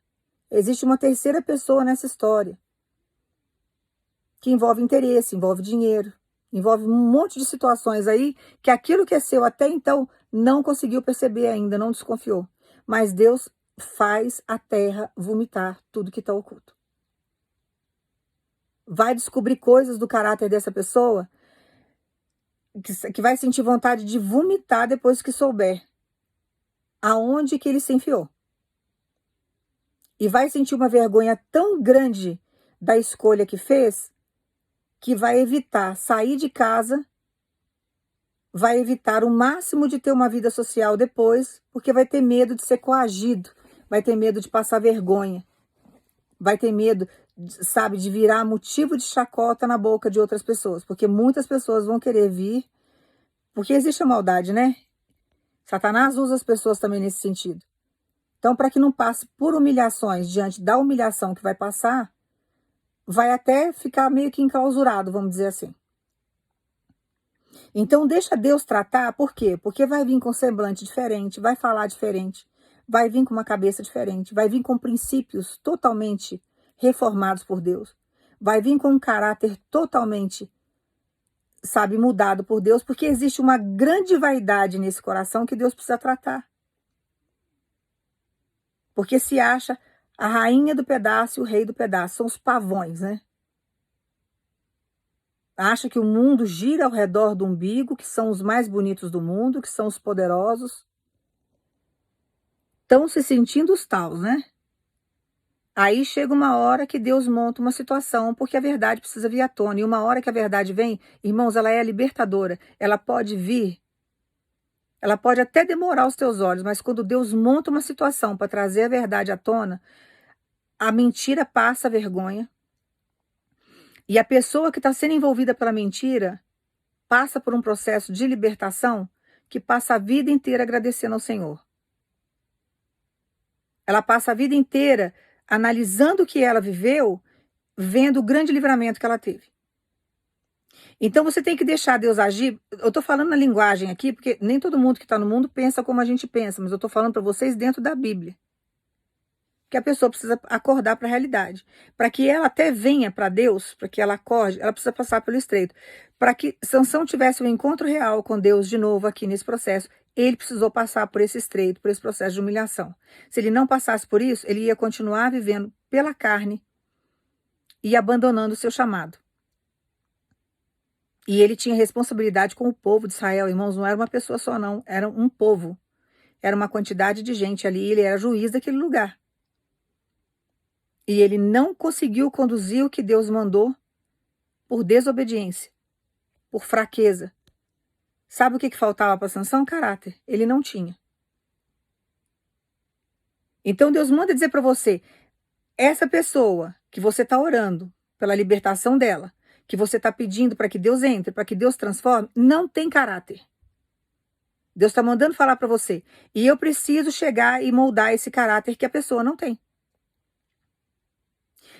Existe uma terceira pessoa nessa história, que envolve interesse, envolve dinheiro, envolve um monte de situações aí, que aquilo que é seu até então não conseguiu perceber ainda, não desconfiou. Mas Deus faz a terra vomitar tudo que está oculto. Vai descobrir coisas do caráter dessa pessoa que vai sentir vontade de vomitar depois que souber aonde que ele se enfiou. E vai sentir uma vergonha tão grande da escolha que fez, que vai evitar sair de casa vai evitar o máximo de ter uma vida social depois, porque vai ter medo de ser coagido, vai ter medo de passar vergonha, vai ter medo, sabe, de virar motivo de chacota na boca de outras pessoas, porque muitas pessoas vão querer vir, porque existe a maldade, né? Satanás usa as pessoas também nesse sentido. Então, para que não passe por humilhações diante da humilhação que vai passar, vai até ficar meio que enclausurado, vamos dizer assim. Então, deixa Deus tratar, por quê? Porque vai vir com semblante diferente, vai falar diferente, vai vir com uma cabeça diferente, vai vir com princípios totalmente reformados por Deus, vai vir com um caráter totalmente, sabe, mudado por Deus, porque existe uma grande vaidade nesse coração que Deus precisa tratar. Porque se acha a rainha do pedaço e o rei do pedaço, são os pavões, né? Acha que o mundo gira ao redor do umbigo, que são os mais bonitos do mundo, que são os poderosos. Estão se sentindo os taus, né? Aí chega uma hora que Deus monta uma situação, porque a verdade precisa vir à tona. E uma hora que a verdade vem, irmãos, ela é libertadora. Ela pode vir, ela pode até demorar os teus olhos, mas quando Deus monta uma situação para trazer a verdade à tona, a mentira passa a vergonha. E a pessoa que está sendo envolvida pela mentira passa por um processo de libertação que passa a vida inteira agradecendo ao Senhor. Ela passa a vida inteira analisando o que ela viveu, vendo o grande livramento que ela teve. Então você tem que deixar Deus agir. Eu estou falando na linguagem aqui, porque nem todo mundo que está no mundo pensa como a gente pensa, mas eu estou falando para vocês dentro da Bíblia. Que a pessoa precisa acordar para a realidade. Para que ela até venha para Deus, para que ela acorde, ela precisa passar pelo estreito. Para que Sansão tivesse um encontro real com Deus de novo aqui nesse processo, ele precisou passar por esse estreito, por esse processo de humilhação. Se ele não passasse por isso, ele ia continuar vivendo pela carne e abandonando o seu chamado. E ele tinha responsabilidade com o povo de Israel, irmãos, não era uma pessoa só não, era um povo. Era uma quantidade de gente ali, ele era juiz daquele lugar. E ele não conseguiu conduzir o que Deus mandou por desobediência, por fraqueza. Sabe o que faltava para Sansão? Caráter. Ele não tinha. Então Deus manda dizer para você, essa pessoa que você está orando pela libertação dela, que você está pedindo para que Deus entre, para que Deus transforme, não tem caráter. Deus está mandando falar para você. E eu preciso chegar e moldar esse caráter que a pessoa não tem.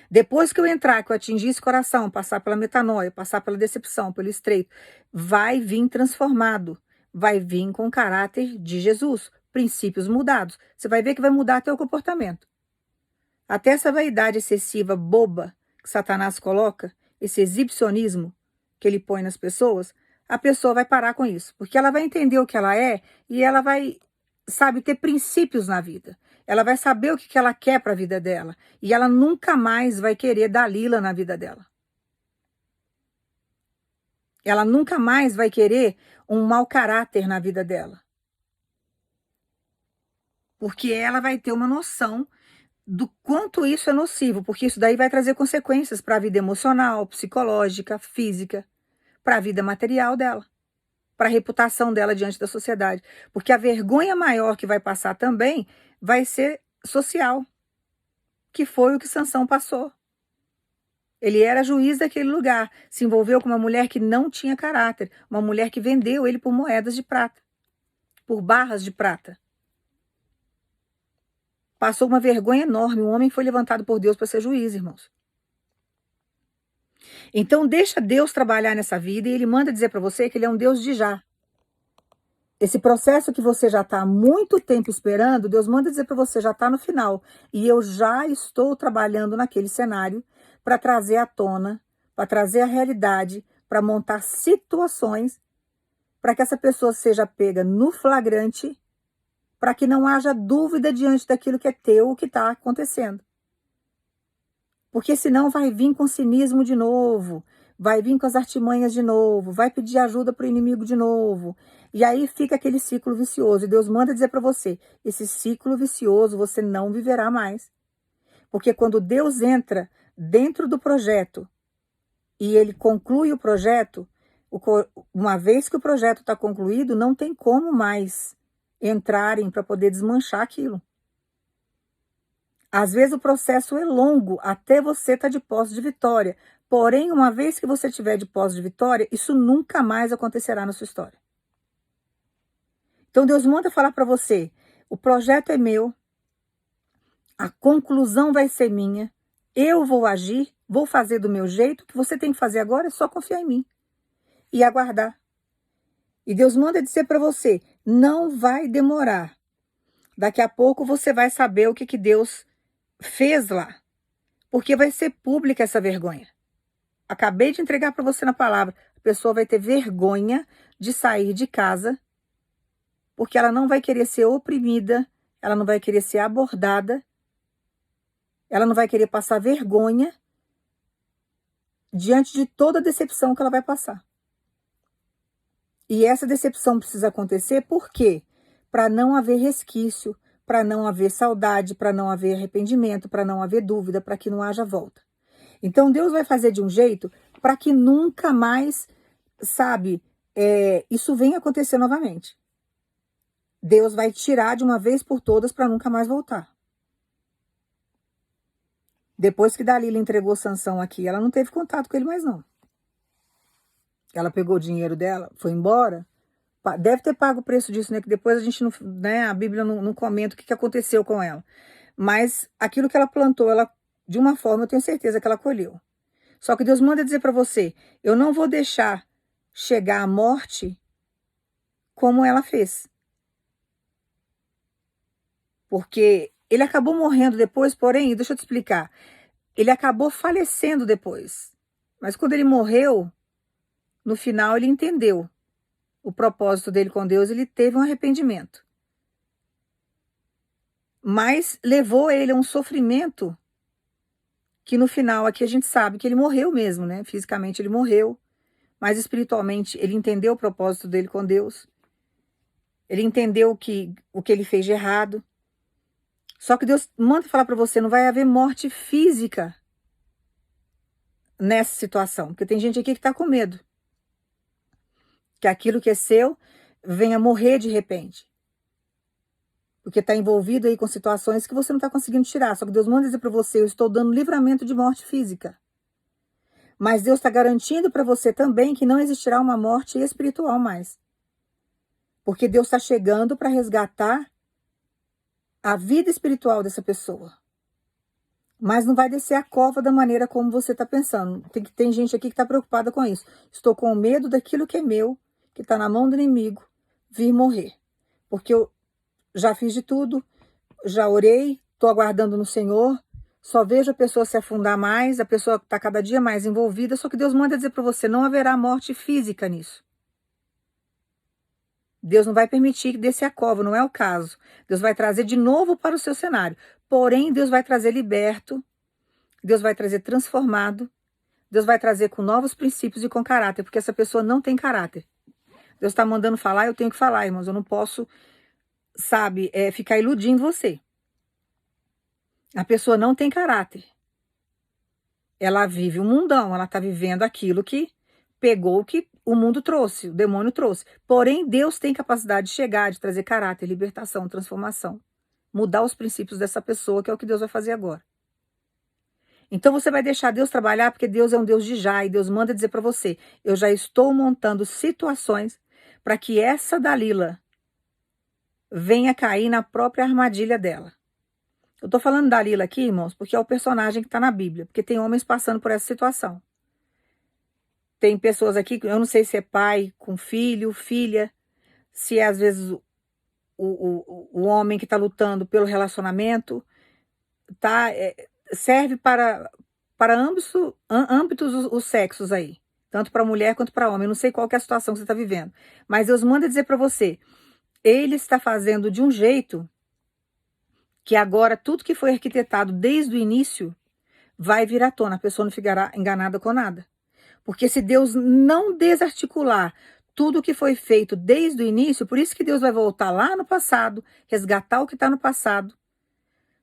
Depois que eu entrar, que eu atingir esse coração, passar pela metanoia, passar pela decepção, pelo estreito, vai vir transformado, vai vir com o caráter de Jesus, princípios mudados. Você vai ver que vai mudar teu comportamento. Até essa vaidade excessiva, boba, que Satanás coloca, esse exibicionismo que ele põe nas pessoas, a pessoa vai parar com isso, porque ela vai entender o que ela é e ela vai, sabe, ter princípios na vida. Ela vai saber o que ela quer para a vida dela. E ela nunca mais vai querer Dalila na vida dela. Ela nunca mais vai querer um mau caráter na vida dela. Porque ela vai ter uma noção do quanto isso é nocivo. Porque isso daí vai trazer consequências para a vida emocional, psicológica, física, para a vida material dela. Para a reputação dela diante da sociedade. Porque a vergonha maior que vai passar também vai ser social, que foi o que Sansão passou. Ele era juiz daquele lugar, se envolveu com uma mulher que não tinha caráter, uma mulher que vendeu ele por moedas de prata, por barras de prata. Passou uma vergonha enorme, um homem foi levantado por Deus para ser juiz, irmãos. Então deixa Deus trabalhar nessa vida e ele manda dizer para você que ele é um Deus de já. Esse processo que você já está há muito tempo esperando, Deus manda dizer para você, já está no final. E eu já estou trabalhando naquele cenário para trazer à tona, para trazer a realidade, para montar situações para que essa pessoa seja pega no flagrante, para que não haja dúvida diante daquilo que é teu, o que está acontecendo. Porque senão vai vir com cinismo de novo, vai vir com as artimanhas de novo, vai pedir ajuda para o inimigo de novo. E aí fica aquele ciclo vicioso. E Deus manda dizer para você, esse ciclo vicioso você não viverá mais. Porque quando Deus entra dentro do projeto e ele conclui o projeto Uma vez que o projeto está concluído, não tem como mais entrarem para poder desmanchar aquilo. Às vezes o processo é longo até você estar de posse de vitória. Porém, uma vez que você tiver de posse de vitória, isso nunca mais acontecerá na sua história. Então Deus manda falar para você, o projeto é meu, a conclusão vai ser minha, eu vou agir, vou fazer do meu jeito, o que você tem que fazer agora é só confiar em mim e aguardar. E Deus manda dizer para você, não vai demorar. Daqui a pouco você vai saber o que Deus fez lá, porque vai ser pública essa vergonha. Acabei de entregar para você na palavra, a pessoa vai ter vergonha de sair de casa, porque ela não vai querer ser oprimida, ela não vai querer ser abordada, ela não vai querer passar vergonha diante de toda a decepção que ela vai passar. E essa decepção precisa acontecer por quê? Para não haver resquício, para não haver saudade, para não haver arrependimento, para não haver dúvida, para que não haja volta. Então Deus vai fazer de um jeito para que nunca mais, sabe, isso venha acontecer novamente. Deus vai tirar de uma vez por todas para nunca mais voltar. Depois que Dalila entregou Sansão aqui, ela não teve contato com ele mais não. Ela pegou o dinheiro dela, foi embora, deve ter pago o preço disso, né? Que depois a gente não, né? A Bíblia não comenta o que aconteceu com ela. Mas aquilo que ela plantou, ela, de uma forma, eu tenho certeza que ela colheu. Só que Deus manda dizer para você, eu não vou deixar chegar a morte como ela fez. Porque ele acabou morrendo depois, porém, deixa eu te explicar, ele acabou falecendo depois. Mas quando ele morreu, no final ele entendeu o propósito dele com Deus, ele teve um arrependimento. Mas levou ele a um sofrimento que no final aqui a gente sabe que ele morreu mesmo, né? Fisicamente ele morreu, mas espiritualmente ele entendeu o propósito dele com Deus. Ele entendeu o que ele fez de errado. Só que Deus manda falar para você, não vai haver morte física nessa situação, porque tem gente aqui que está com medo. Que aquilo que é seu venha morrer de repente. Porque está envolvido aí com situações que você não está conseguindo tirar. Só que Deus manda dizer para você, eu estou dando livramento de morte física. Mas Deus está garantindo para você também que não existirá uma morte espiritual mais. Porque Deus está chegando para resgatar a vida espiritual dessa pessoa. Mas não vai descer a cova da maneira como você está pensando. Tem gente aqui que está preocupada com isso. Estou com medo daquilo que é meu, que está na mão do inimigo, vir morrer. Porque eu já fiz de tudo, já orei, estou aguardando no Senhor, só vejo a pessoa se afundar mais, a pessoa está cada dia mais envolvida, só que Deus manda dizer para você, não haverá morte física nisso. Deus não vai permitir que desça a cova, não é o caso. Deus vai trazer de novo para o seu cenário. Porém, Deus vai trazer liberto, Deus vai trazer transformado, Deus vai trazer com novos princípios e com caráter, porque essa pessoa não tem caráter. Deus está mandando falar, eu tenho que falar, irmãos, eu não posso, sabe, ficar iludindo você. A pessoa não tem caráter. Ela vive um mundão, ela está vivendo aquilo que pegou, que o mundo trouxe, o demônio trouxe. Porém, Deus tem capacidade de chegar, de trazer caráter, libertação, transformação. Mudar os princípios dessa pessoa, que é o que Deus vai fazer agora. Então você vai deixar Deus trabalhar, porque Deus é um Deus de já, e Deus manda dizer para você, eu já estou montando situações para que essa Dalila venha cair na própria armadilha dela. Eu estou falando Dalila aqui, irmãos, porque é o personagem que está na Bíblia, porque tem homens passando por essa situação. Tem pessoas aqui, eu não sei se é pai com filho, filha, se é às vezes o homem que está lutando pelo relacionamento, tá? Serve para âmbitos os sexos aí, tanto para mulher quanto para homem. Eu não sei qual que é a situação que você está vivendo, mas Deus manda dizer para você, ele está fazendo de um jeito que agora tudo que foi arquitetado desde o início vai vir à tona, a pessoa não ficará enganada com nada. Porque se Deus não desarticular tudo o que foi feito desde o início, por isso que Deus vai voltar lá no passado, resgatar o que está no passado.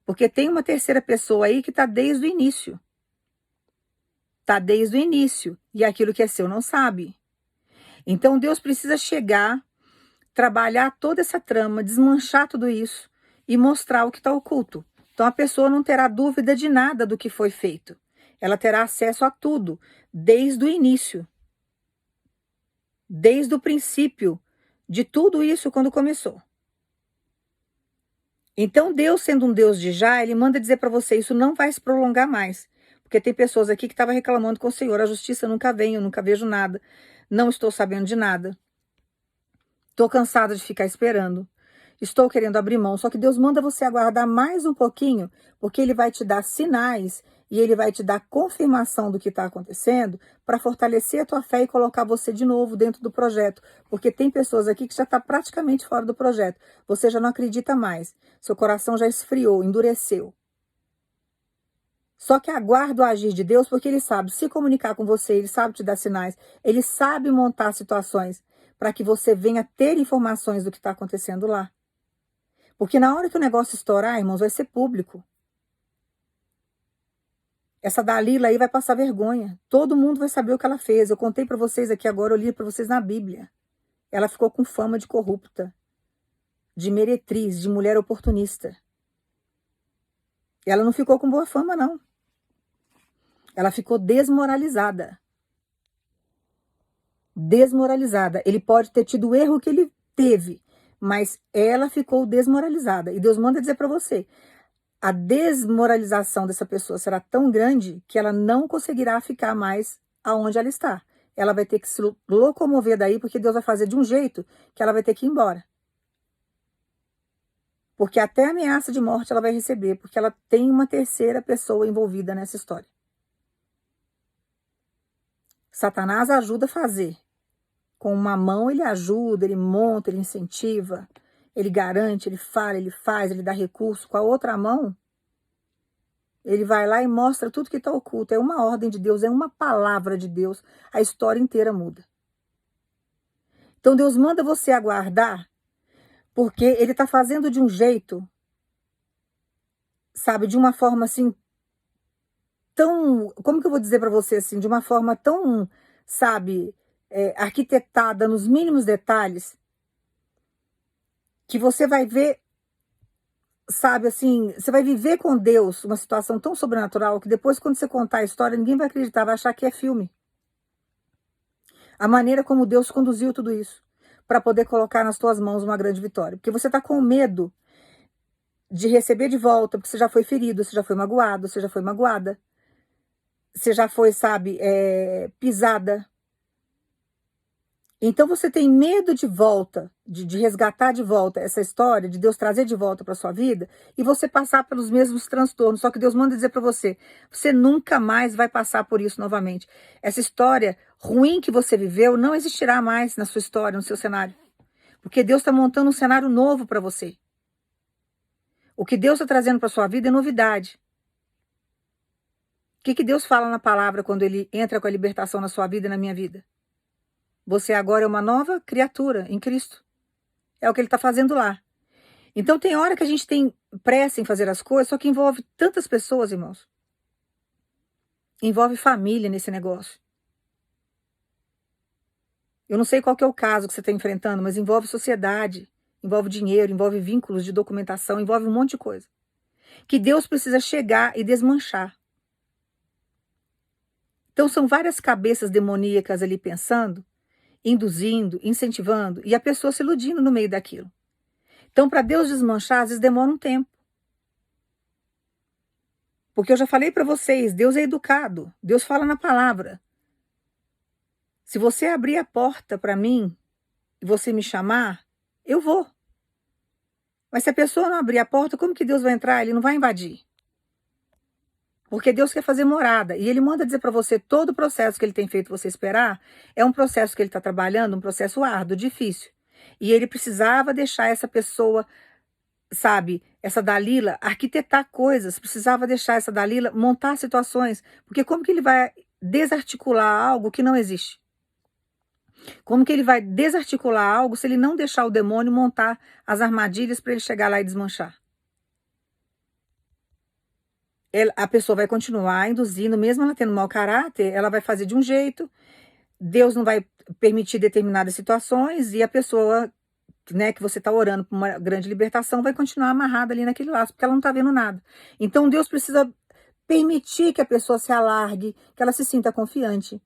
Porque tem uma terceira pessoa aí que está desde o início. Está desde o início. E aquilo que é seu não sabe. Então Deus precisa chegar, trabalhar toda essa trama, desmanchar tudo isso e mostrar o que está oculto. Então a pessoa não terá dúvida de nada do que foi feito. Ela terá acesso a tudo, desde o início, desde o princípio de tudo isso quando começou. Então Deus, sendo um Deus de já, ele manda dizer para você, isso não vai se prolongar mais. Porque tem pessoas aqui que estavam reclamando com o Senhor, a justiça nunca vem, eu nunca vejo nada, não estou sabendo de nada. Estou cansada de ficar esperando. Estou querendo abrir mão. Só que Deus manda você aguardar mais um pouquinho, porque Ele vai te dar sinais e Ele vai te dar confirmação do que está acontecendo para fortalecer a tua fé e colocar você de novo dentro do projeto. Porque tem pessoas aqui que já estão praticamente fora do projeto. Você já não acredita mais. Seu coração já esfriou, endureceu. Só que aguarda o agir de Deus, porque Ele sabe se comunicar com você, Ele sabe te dar sinais, Ele sabe montar situações para que você venha ter informações do que está acontecendo lá. Porque na hora que o negócio estourar, irmãos, vai ser público. Essa Dalila aí vai passar vergonha. Todo mundo vai saber o que ela fez. Eu contei para vocês aqui agora, eu li para vocês na Bíblia. Ela ficou com fama de corrupta, de meretriz, de mulher oportunista. Ela não ficou com boa fama, não. Ela ficou desmoralizada. Desmoralizada. Ele pode ter tido o erro que ele teve, mas ela ficou desmoralizada. E Deus manda dizer para você, a desmoralização dessa pessoa será tão grande que ela não conseguirá ficar mais aonde ela está. Ela vai ter que se locomover daí, porque Deus vai fazer de um jeito que ela vai ter que ir embora. Porque até ameaça de morte ela vai receber, porque ela tem uma terceira pessoa envolvida nessa história. Satanás ajuda a fazer. Com uma mão ele ajuda, ele monta, ele incentiva, ele garante, ele fala, ele faz, ele dá recurso. Com a outra mão, ele vai lá e mostra tudo que está oculto. É uma ordem de Deus, é uma palavra de Deus. A história inteira muda. Então Deus manda você aguardar, porque Ele está fazendo de um jeito, sabe, de uma forma assim, tão, como que eu vou dizer para você assim, de uma forma tão, sabe, arquitetada nos mínimos detalhes, que você vai ver, sabe, assim, você vai viver com Deus uma situação tão sobrenatural que depois, quando você contar a história, ninguém vai acreditar, vai achar que é filme. A maneira como Deus conduziu tudo isso para poder colocar nas tuas mãos uma grande vitória. Porque você está com medo de receber de volta, porque você já foi ferido, você já foi magoado, você já foi magoada, você já foi, sabe, pisada. Então você tem medo de volta, de resgatar de volta essa história, de Deus trazer de volta para sua vida e você passar pelos mesmos transtornos. Só que Deus manda dizer para você, você nunca mais vai passar por isso novamente. Essa história ruim que você viveu não existirá mais na sua história, no seu cenário. Porque Deus está montando um cenário novo para você. O que Deus está trazendo para sua vida é novidade. O que Deus fala na palavra quando Ele entra com a libertação na sua vida e na minha vida? Você agora é uma nova criatura em Cristo. É o que Ele está fazendo lá. Então tem hora que a gente tem pressa em fazer as coisas, só que envolve tantas pessoas, irmãos. Envolve família nesse negócio. Eu não sei qual que é o caso que você está enfrentando, mas envolve sociedade, envolve dinheiro, envolve vínculos de documentação, envolve um monte de coisa. Que Deus precisa chegar e desmanchar. Então são várias cabeças demoníacas ali pensando, induzindo, incentivando, e a pessoa se iludindo no meio daquilo. Então, para Deus desmanchar, às vezes demora um tempo. Porque eu já falei para vocês, Deus é educado, Deus fala na palavra. Se você abrir a porta para mim e você me chamar, eu vou. Mas se a pessoa não abrir a porta, como que Deus vai entrar? Ele não vai invadir. Porque Deus quer fazer morada. E Ele manda dizer para você, todo o processo que Ele tem feito você esperar, é um processo que Ele está trabalhando, um processo árduo, difícil. E Ele precisava deixar essa pessoa, sabe, essa Dalila, arquitetar coisas, precisava deixar essa Dalila montar situações. Porque como que Ele vai desarticular algo que não existe? Como que Ele vai desarticular algo se Ele não deixar o demônio montar as armadilhas para ele chegar lá e desmanchar? A pessoa vai continuar induzindo, mesmo ela tendo mau caráter, ela vai fazer de um jeito, Deus não vai permitir determinadas situações e a pessoa, né, que você está orando por uma grande libertação vai continuar amarrada ali naquele laço, porque ela não está vendo nada. Então Deus precisa permitir que a pessoa se alargue, que ela se sinta confiante,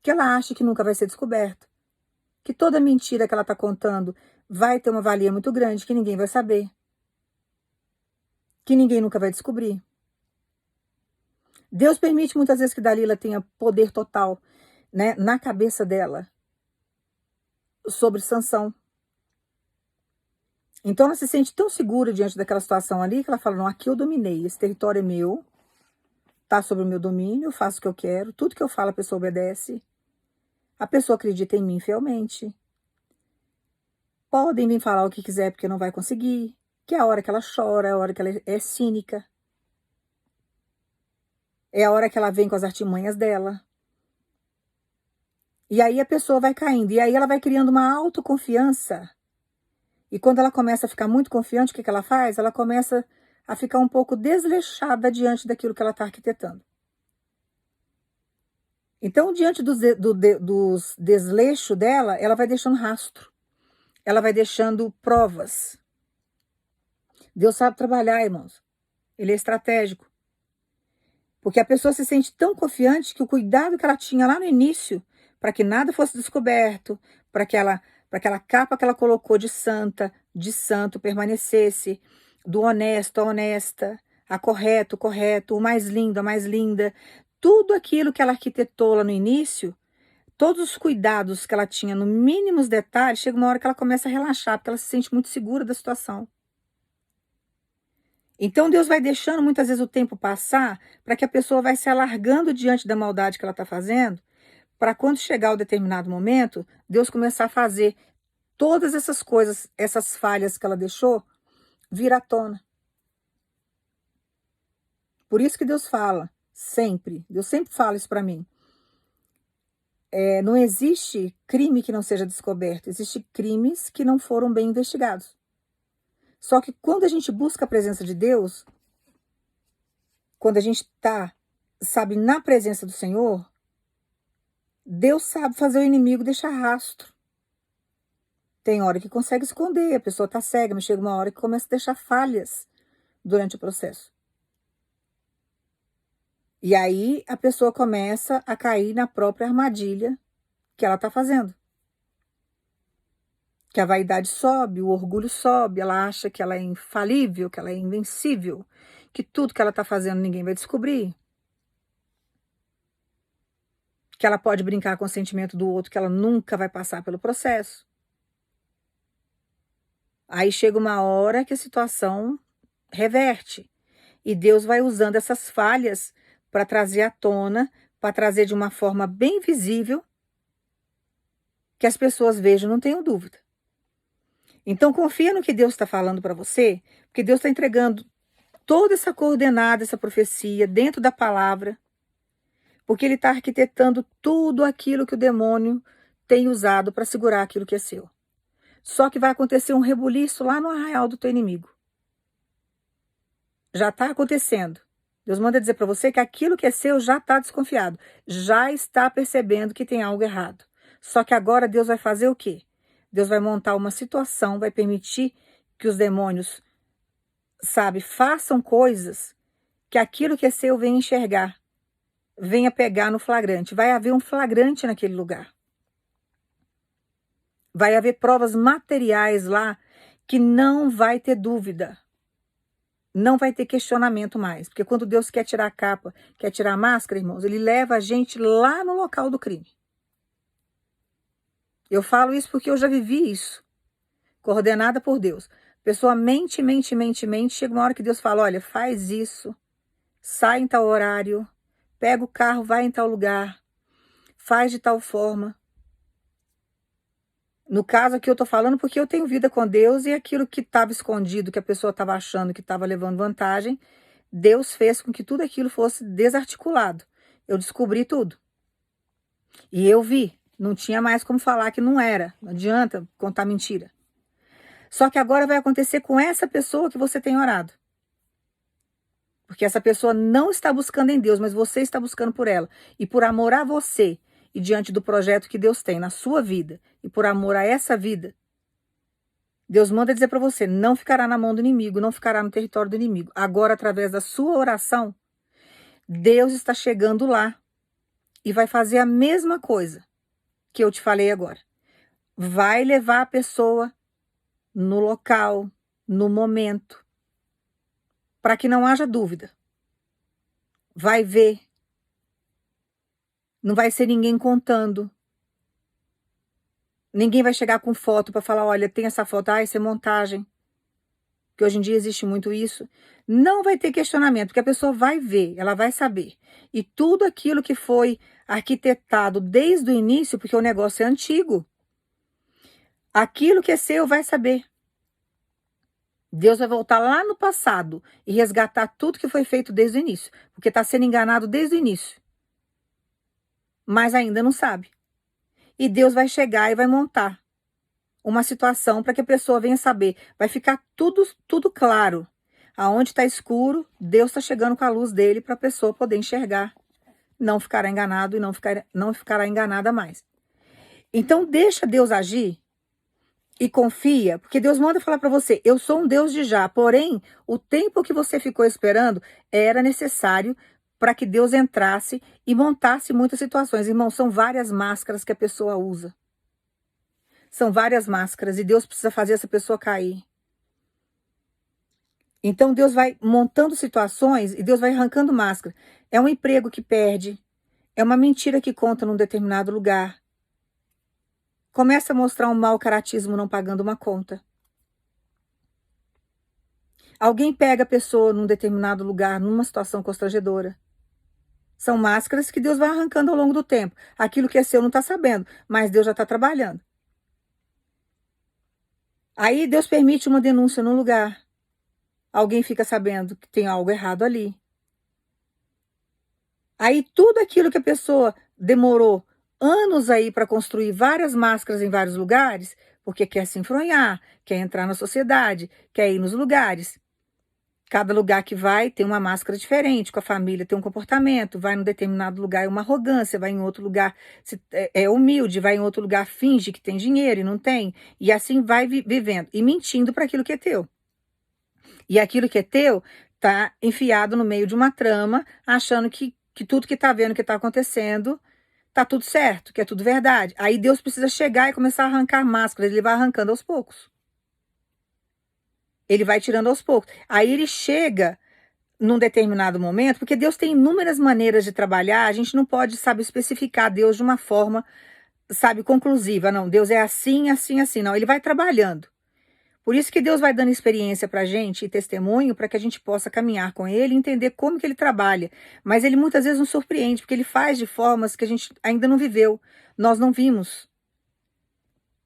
que ela ache que nunca vai ser descoberta, que toda mentira que ela está contando vai ter uma valia muito grande, que ninguém vai saber, que ninguém nunca vai descobrir. Deus permite muitas vezes que Dalila tenha poder total, né, na cabeça dela sobre Sansão. Então ela se sente tão segura diante daquela situação ali que ela fala, não, aqui eu dominei, esse território é meu, tá sob o meu domínio, eu faço o que eu quero, tudo que eu falo a pessoa obedece, a pessoa acredita em mim fielmente. Podem vir falar o que quiser porque não vai conseguir, que é a hora que ela chora, é a hora que ela é cínica, é a hora que ela vem com as artimanhas dela. E aí a pessoa vai caindo, e aí ela vai criando uma autoconfiança. E quando ela começa a ficar muito confiante, o que ela faz? Ela começa a ficar um pouco desleixada diante daquilo que ela está arquitetando. Então, diante dos desleixos dela, ela vai deixando rastro. Ela vai deixando provas. Deus sabe trabalhar, irmãos. Ele é estratégico. Porque a pessoa se sente tão confiante que o cuidado que ela tinha lá no início, para que nada fosse descoberto, para aquela capa que ela colocou de santa, de santo permanecesse, do honesto, a honesta, a correto, o correto, o mais lindo, a mais linda, tudo aquilo que ela arquitetou lá no início, todos os cuidados que ela tinha no mínimos detalhes, chega uma hora que ela começa a relaxar, porque ela se sente muito segura da situação. Então Deus vai deixando muitas vezes o tempo passar para que a pessoa vai se alargando diante da maldade que ela está fazendo, para quando chegar o determinado momento, Deus começar a fazer todas essas coisas, essas falhas que ela deixou, vir à tona. Por isso que Deus fala, sempre, Deus sempre fala isso para mim. Não existe crime que não seja descoberto, existem crimes que não foram bem investigados. Só que quando a gente busca a presença de Deus, quando a gente está, sabe, na presença do Senhor, Deus sabe fazer o inimigo deixar rastro. Tem hora que consegue esconder, a pessoa está cega, mas chega uma hora que começa a deixar falhas durante o processo. E aí a pessoa começa a cair na própria armadilha que ela está fazendo. Que a vaidade sobe, o orgulho sobe, ela acha que ela é infalível, que ela é invencível, que tudo que ela está fazendo ninguém vai descobrir. Que ela pode brincar com o sentimento do outro, que ela nunca vai passar pelo processo. Aí chega uma hora que a situação reverte. E Deus vai usando essas falhas para trazer à tona, para trazer de uma forma bem visível, que as pessoas vejam, não tenham dúvida. Então confia no que Deus está falando para você, porque Deus está entregando toda essa coordenada, essa profecia dentro da palavra, porque Ele está arquitetando tudo aquilo que o demônio tem usado para segurar aquilo que é seu. Só que vai acontecer um rebuliço lá no arraial do teu inimigo. Já está acontecendo. Deus manda dizer para você que aquilo que é seu já está desconfiado, já está percebendo que tem algo errado. Só que agora Deus vai fazer o quê? Deus vai montar uma situação, vai permitir que os demônios, sabe, façam coisas que aquilo que é seu venha enxergar, venha pegar no flagrante. Vai haver um flagrante naquele lugar. Vai haver provas materiais lá que não vai ter dúvida. Não vai ter questionamento mais. Porque quando Deus quer tirar a capa, quer tirar a máscara, irmãos, Ele leva a gente lá no local do crime. Eu falo isso porque eu já vivi isso. Coordenada por Deus. A pessoa mente, chega uma hora que Deus fala, olha, faz isso, sai em tal horário, pega o carro, vai em tal lugar, faz de tal forma. No caso aqui eu estou falando porque eu tenho vida com Deus e aquilo que estava escondido, que a pessoa estava achando que estava levando vantagem, Deus fez com que tudo aquilo fosse desarticulado. Eu descobri tudo. E eu vi, não tinha mais como falar que não era, não adianta contar mentira. Só que agora vai acontecer com essa pessoa que você tem orado. Porque essa pessoa não está buscando em Deus, mas você está buscando por ela. E por amor a você e diante do projeto que Deus tem na sua vida e por amor a essa vida, Deus manda dizer para você, não ficará na mão do inimigo, não ficará no território do inimigo. Agora, através da sua oração, Deus está chegando lá e vai fazer a mesma coisa que eu te falei agora. Vai levar a pessoa no local, no momento, para que não haja dúvida. Vai ver. Não vai ser ninguém contando. Ninguém vai chegar com foto para falar, olha, tem essa foto, isso é montagem. Porque hoje em dia existe muito isso. Não vai ter questionamento, porque a pessoa vai ver, ela vai saber. E tudo aquilo que foi arquitetado desde o início, porque o negócio é antigo, aquilo que é seu vai saber. Deus vai voltar lá no passado e resgatar tudo que foi feito desde o início, porque está sendo enganado desde o início. Mas ainda não sabe. E Deus vai chegar e vai montar uma situação para que a pessoa venha saber. Vai ficar tudo claro. Aonde está escuro, Deus está chegando com a luz dele para a pessoa poder enxergar. Não ficará enganado e não ficará enganada mais. Então deixa Deus agir e confia, porque Deus manda falar para você, eu sou um Deus de já, porém, o tempo que você ficou esperando era necessário para que Deus entrasse e montasse muitas situações. Irmão, são várias máscaras que a pessoa usa. São várias máscaras e Deus precisa fazer essa pessoa cair. Então Deus vai montando situações e Deus vai arrancando máscara. É um emprego que perde, é uma mentira que conta num determinado lugar. Começa a mostrar um mau caratismo não pagando uma conta. Alguém pega a pessoa num determinado lugar, numa situação constrangedora. São máscaras que Deus vai arrancando ao longo do tempo. Aquilo que é seu não está sabendo, mas Deus já está trabalhando. Aí Deus permite uma denúncia num lugar. Alguém fica sabendo que tem algo errado ali. Aí tudo aquilo que a pessoa demorou anos aí para construir várias máscaras em vários lugares, porque quer se enfronhar, quer entrar na sociedade, quer ir nos lugares. Cada lugar que vai tem uma máscara diferente, com a família tem um comportamento, vai num determinado lugar é uma arrogância, vai em outro lugar é humilde, vai em outro lugar finge que tem dinheiro e não tem, e assim vai vivendo e mentindo para aquilo que é teu. E aquilo que é teu tá enfiado no meio de uma trama, achando que tudo que tá vendo que tá acontecendo tá tudo certo, que é tudo verdade. Aí Deus precisa chegar e começar a arrancar máscaras, ele vai arrancando aos poucos. Ele vai tirando aos poucos. Aí ele chega num determinado momento, porque Deus tem inúmeras maneiras de trabalhar, a gente não pode, sabe, especificar Deus de uma forma, sabe, conclusiva. Não, Deus é assim, assim, assim. Não, ele vai trabalhando. Por isso que Deus vai dando experiência para a gente e testemunho para que a gente possa caminhar com ele e entender como que ele trabalha. Mas ele muitas vezes nos surpreende, porque ele faz de formas que a gente ainda não viveu, nós não vimos.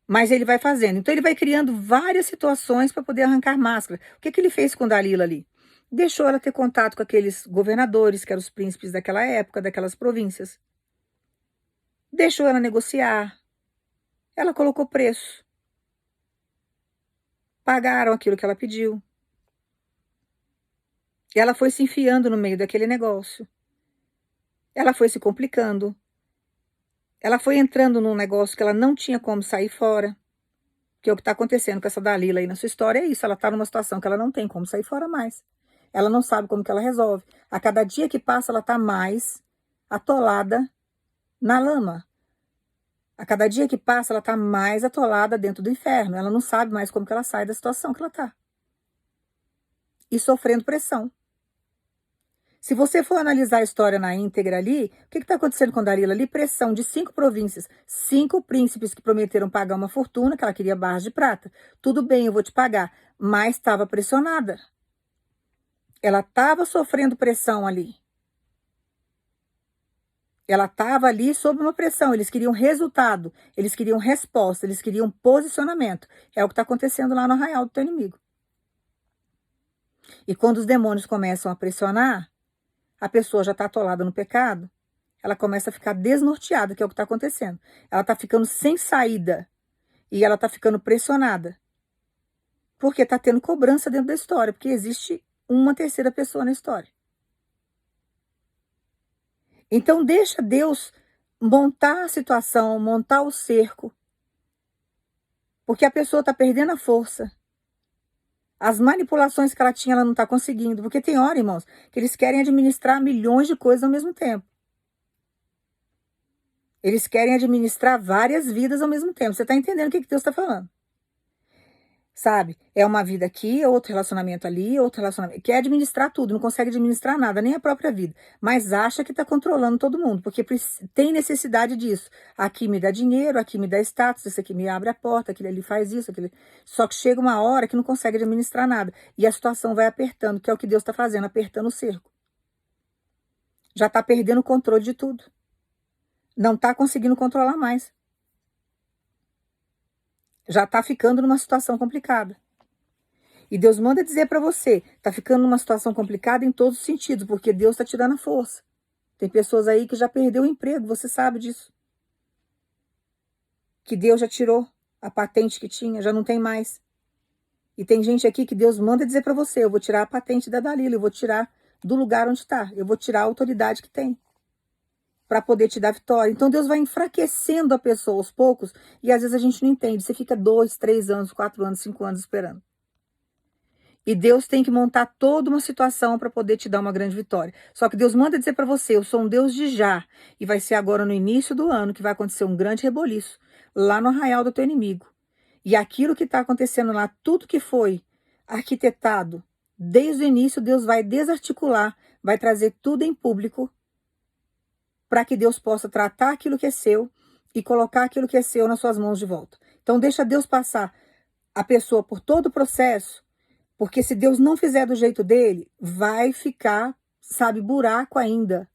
Mas ele vai fazendo. Então ele vai criando várias situações para poder arrancar máscara. O que ele fez com Dalila ali? Deixou ela ter contato com aqueles governadores, que eram os príncipes daquela época, daquelas províncias. Deixou ela negociar. Ela colocou preço. Pagaram aquilo que ela pediu. Ela foi se enfiando no meio daquele negócio. Ela foi se complicando. Ela foi entrando num negócio que ela não tinha como sair fora. Que é o que está acontecendo com essa Dalila aí na sua história é isso. Ela está numa situação que ela não tem como sair fora mais. Ela não sabe como que ela resolve. A cada dia que passa, ela está mais atolada na lama. A cada dia que passa, ela está mais atolada dentro do inferno. Ela não sabe mais como que ela sai da situação que ela está. E sofrendo pressão. Se você for analisar a história na íntegra ali, o que está acontecendo com Dalila ali? Pressão de 5 províncias, 5 príncipes que prometeram pagar uma fortuna, que ela queria barras de prata. Tudo bem, eu vou te pagar. Mas estava pressionada. Ela estava sofrendo pressão ali. Ela estava ali sob uma pressão. Eles queriam resultado, eles queriam resposta, eles queriam posicionamento. É o que está acontecendo lá no arraial do teu inimigo. E quando os demônios começam a pressionar, a pessoa já está atolada no pecado, ela começa a ficar desnorteada, que é o que está acontecendo. Ela está ficando sem saída e ela está ficando pressionada. Porque está tendo cobrança dentro da história, porque existe uma terceira pessoa na história. Então deixa Deus montar a situação, montar o cerco, porque a pessoa está perdendo a força. As manipulações que ela tinha, ela não está conseguindo. Porque tem hora, irmãos, que eles querem administrar milhões de coisas ao mesmo tempo. Eles querem administrar várias vidas ao mesmo tempo. Você está entendendo o que Deus está falando? Sabe? É uma vida aqui, outro relacionamento ali, outro relacionamento. Quer administrar tudo, não consegue administrar nada, nem a própria vida. Mas acha que está controlando todo mundo, porque tem necessidade disso. Aqui me dá dinheiro, aqui me dá status, esse aqui me abre a porta, aquele ali faz isso, aquele... Só que chega uma hora que não consegue administrar nada. E a situação vai apertando, que é o que Deus está fazendo, apertando o cerco. Já está perdendo o controle de tudo. Não está conseguindo controlar mais. Já está ficando numa situação complicada. E Deus manda dizer para você, está ficando numa situação complicada em todos os sentidos, porque Deus está te dando a força. Tem pessoas aí que já perdeu o emprego, você sabe disso. Que Deus já tirou a patente que tinha, já não tem mais. E tem gente aqui que Deus manda dizer para você, eu vou tirar a patente da Dalila, eu vou tirar do lugar onde está, eu vou tirar a autoridade que tem, para poder te dar vitória. Então Deus vai enfraquecendo a pessoa aos poucos, e às vezes a gente não entende. Você fica 2, 3 anos, 4 anos, 5 anos esperando. E Deus tem que montar toda uma situação para poder te dar uma grande vitória. Só que Deus manda dizer para você, eu sou um Deus de já. E vai ser agora no início do ano que vai acontecer um grande reboliço, lá no arraial do teu inimigo. E aquilo que está acontecendo lá, tudo que foi arquitetado, desde o início, Deus vai desarticular, vai trazer tudo em público, para que Deus possa tratar aquilo que é seu e colocar aquilo que é seu nas suas mãos de volta. Então deixa Deus passar a pessoa por todo o processo, porque se Deus não fizer do jeito dele, vai ficar, sabe, buraco ainda.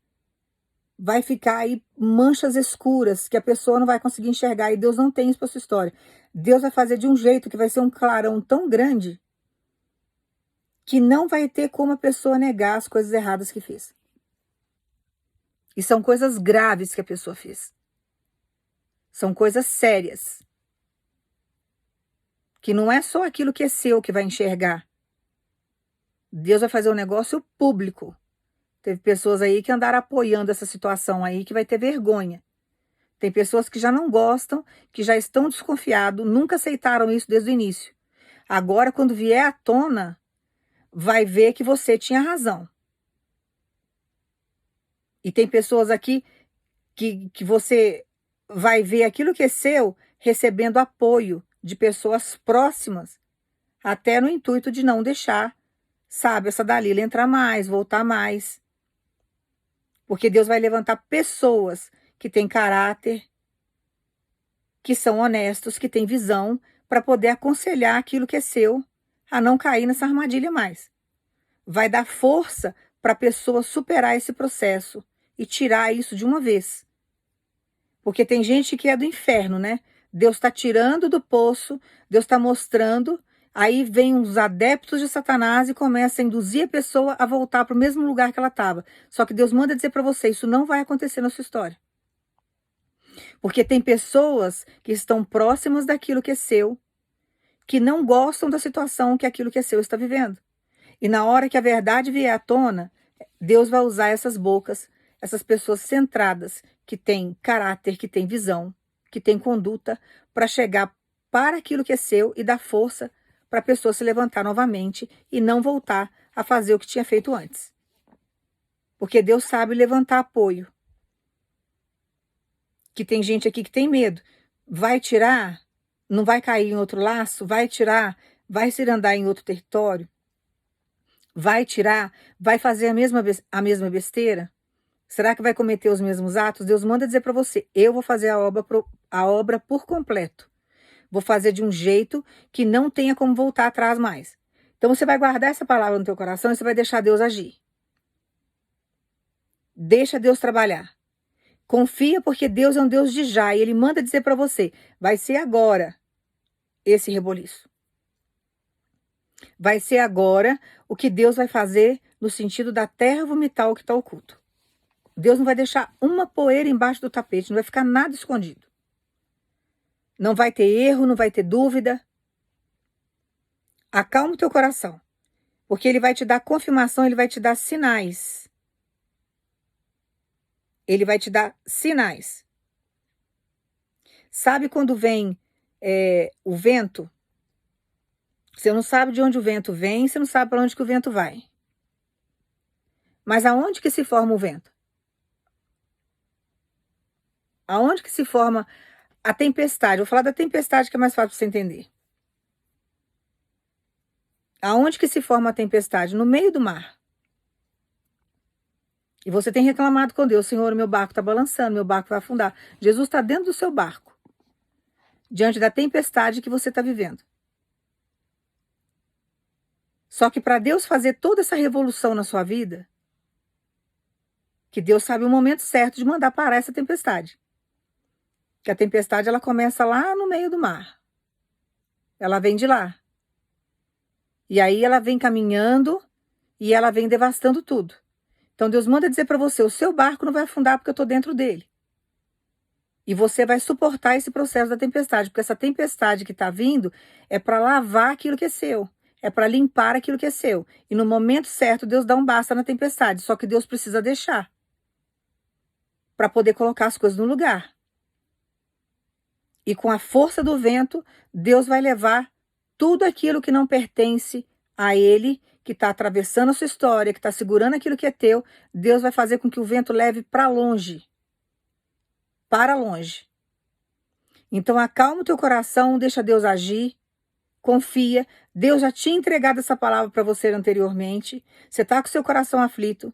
Vai ficar aí manchas escuras que a pessoa não vai conseguir enxergar, e Deus não tem isso para sua história. Deus vai fazer de um jeito que vai ser um clarão tão grande que não vai ter como a pessoa negar as coisas erradas que fez. E são coisas graves que a pessoa fez. São coisas sérias. Que não é só aquilo que é seu que vai enxergar. Deus vai fazer um negócio público. Teve pessoas aí que andaram apoiando essa situação aí, que vai ter vergonha. Tem pessoas que já não gostam, que já estão desconfiados, nunca aceitaram isso desde o início. Agora, quando vier à tona, vai ver que você tinha razão. E tem pessoas aqui que você vai ver aquilo que é seu recebendo apoio de pessoas próximas, até no intuito de não deixar, sabe, essa Dalila entrar mais, voltar mais. Porque Deus vai levantar pessoas que têm caráter, que são honestos, que têm visão, para poder aconselhar aquilo que é seu a não cair nessa armadilha mais. Vai dar força para a pessoa superar esse processo e tirar isso de uma vez. Porque tem gente que é do inferno, né? Deus está tirando do poço, Deus está mostrando, aí vem os adeptos de Satanás e começa a induzir a pessoa a voltar para o mesmo lugar que ela estava. Só que Deus manda dizer para você, isso não vai acontecer na sua história. Porque tem pessoas que estão próximas daquilo que é seu, que não gostam da situação que aquilo que é seu está vivendo. E na hora que a verdade vier à tona, Deus vai usar essas bocas, essas pessoas centradas, que têm caráter, que têm visão, que têm conduta, para chegar para aquilo que é seu e dar força para a pessoa se levantar novamente e não voltar a fazer o que tinha feito antes. Porque Deus sabe levantar apoio. Que tem gente aqui que tem medo. Vai tirar? Não vai cair em outro laço? Vai tirar? Vai se andar em outro território? Vai tirar? Vai fazer a mesma besteira? Será que vai cometer os mesmos atos? Deus manda dizer para você, eu vou fazer a obra por completo. Vou fazer de um jeito que não tenha como voltar atrás mais. Então você vai guardar essa palavra no teu coração e você vai deixar Deus agir. Deixa Deus trabalhar. Confia, porque Deus é um Deus de já, e Ele manda dizer para você, vai ser agora esse reboliço. Vai ser agora o que Deus vai fazer no sentido da terra vomitar o que está oculto. Deus não vai deixar uma poeira embaixo do tapete, não vai ficar nada escondido. Não vai ter erro, não vai ter dúvida. Acalma o teu coração, porque Ele vai te dar confirmação, Ele vai te dar sinais. Ele vai te dar sinais Sabe quando vem o vento? Você não sabe de onde o vento vem, você não sabe para onde que o vento vai. Mas aonde que se forma o vento? Aonde que se forma a tempestade? Vou falar da tempestade que é mais fácil para você entender. Aonde que se forma a tempestade? No meio do mar. E você tem reclamado com Deus: Senhor, meu barco está balançando, meu barco vai afundar. Jesus está dentro do seu barco, diante da tempestade que você está vivendo. Só que para Deus fazer toda essa revolução na sua vida, que Deus sabe o momento certo de mandar parar essa tempestade. Que a tempestade ela começa lá no meio do mar. Ela vem de lá. E aí ela vem caminhando e ela vem devastando tudo. Então Deus manda dizer para você: o seu barco não vai afundar porque eu estou dentro dele. E você vai suportar esse processo da tempestade, porque essa tempestade que está vindo é para lavar aquilo que é seu. É para limpar aquilo que é seu. E no momento certo Deus dá um basta na tempestade. Só que Deus precisa deixar para poder colocar as coisas no lugar. E com a força do vento, Deus vai levar tudo aquilo que não pertence a Ele, que está atravessando a sua história, que está segurando aquilo que é teu. Deus vai fazer com que o vento leve para longe. Para longe. Então acalma o teu coração, deixa Deus agir, confia. Deus já tinha entregado essa palavra para você anteriormente. Você está com o seu coração aflito.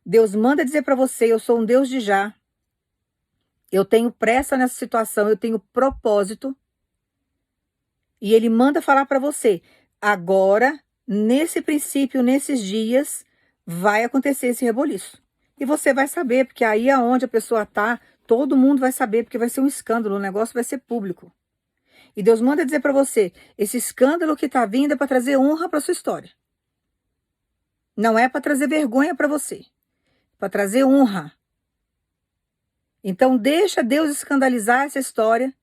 Deus manda dizer para você: eu sou um Deus de já. Eu tenho pressa nessa situação, eu tenho propósito. E Ele manda falar para você: agora, nesse princípio, nesses dias, vai acontecer esse reboliço. E você vai saber, porque aí aonde a pessoa está, todo mundo vai saber, porque vai ser um escândalo, o negócio vai ser público. E Deus manda dizer para você: esse escândalo que está vindo é para trazer honra para sua história. Não é para trazer vergonha para você, é para trazer honra. Então deixa Deus escandalizar essa história,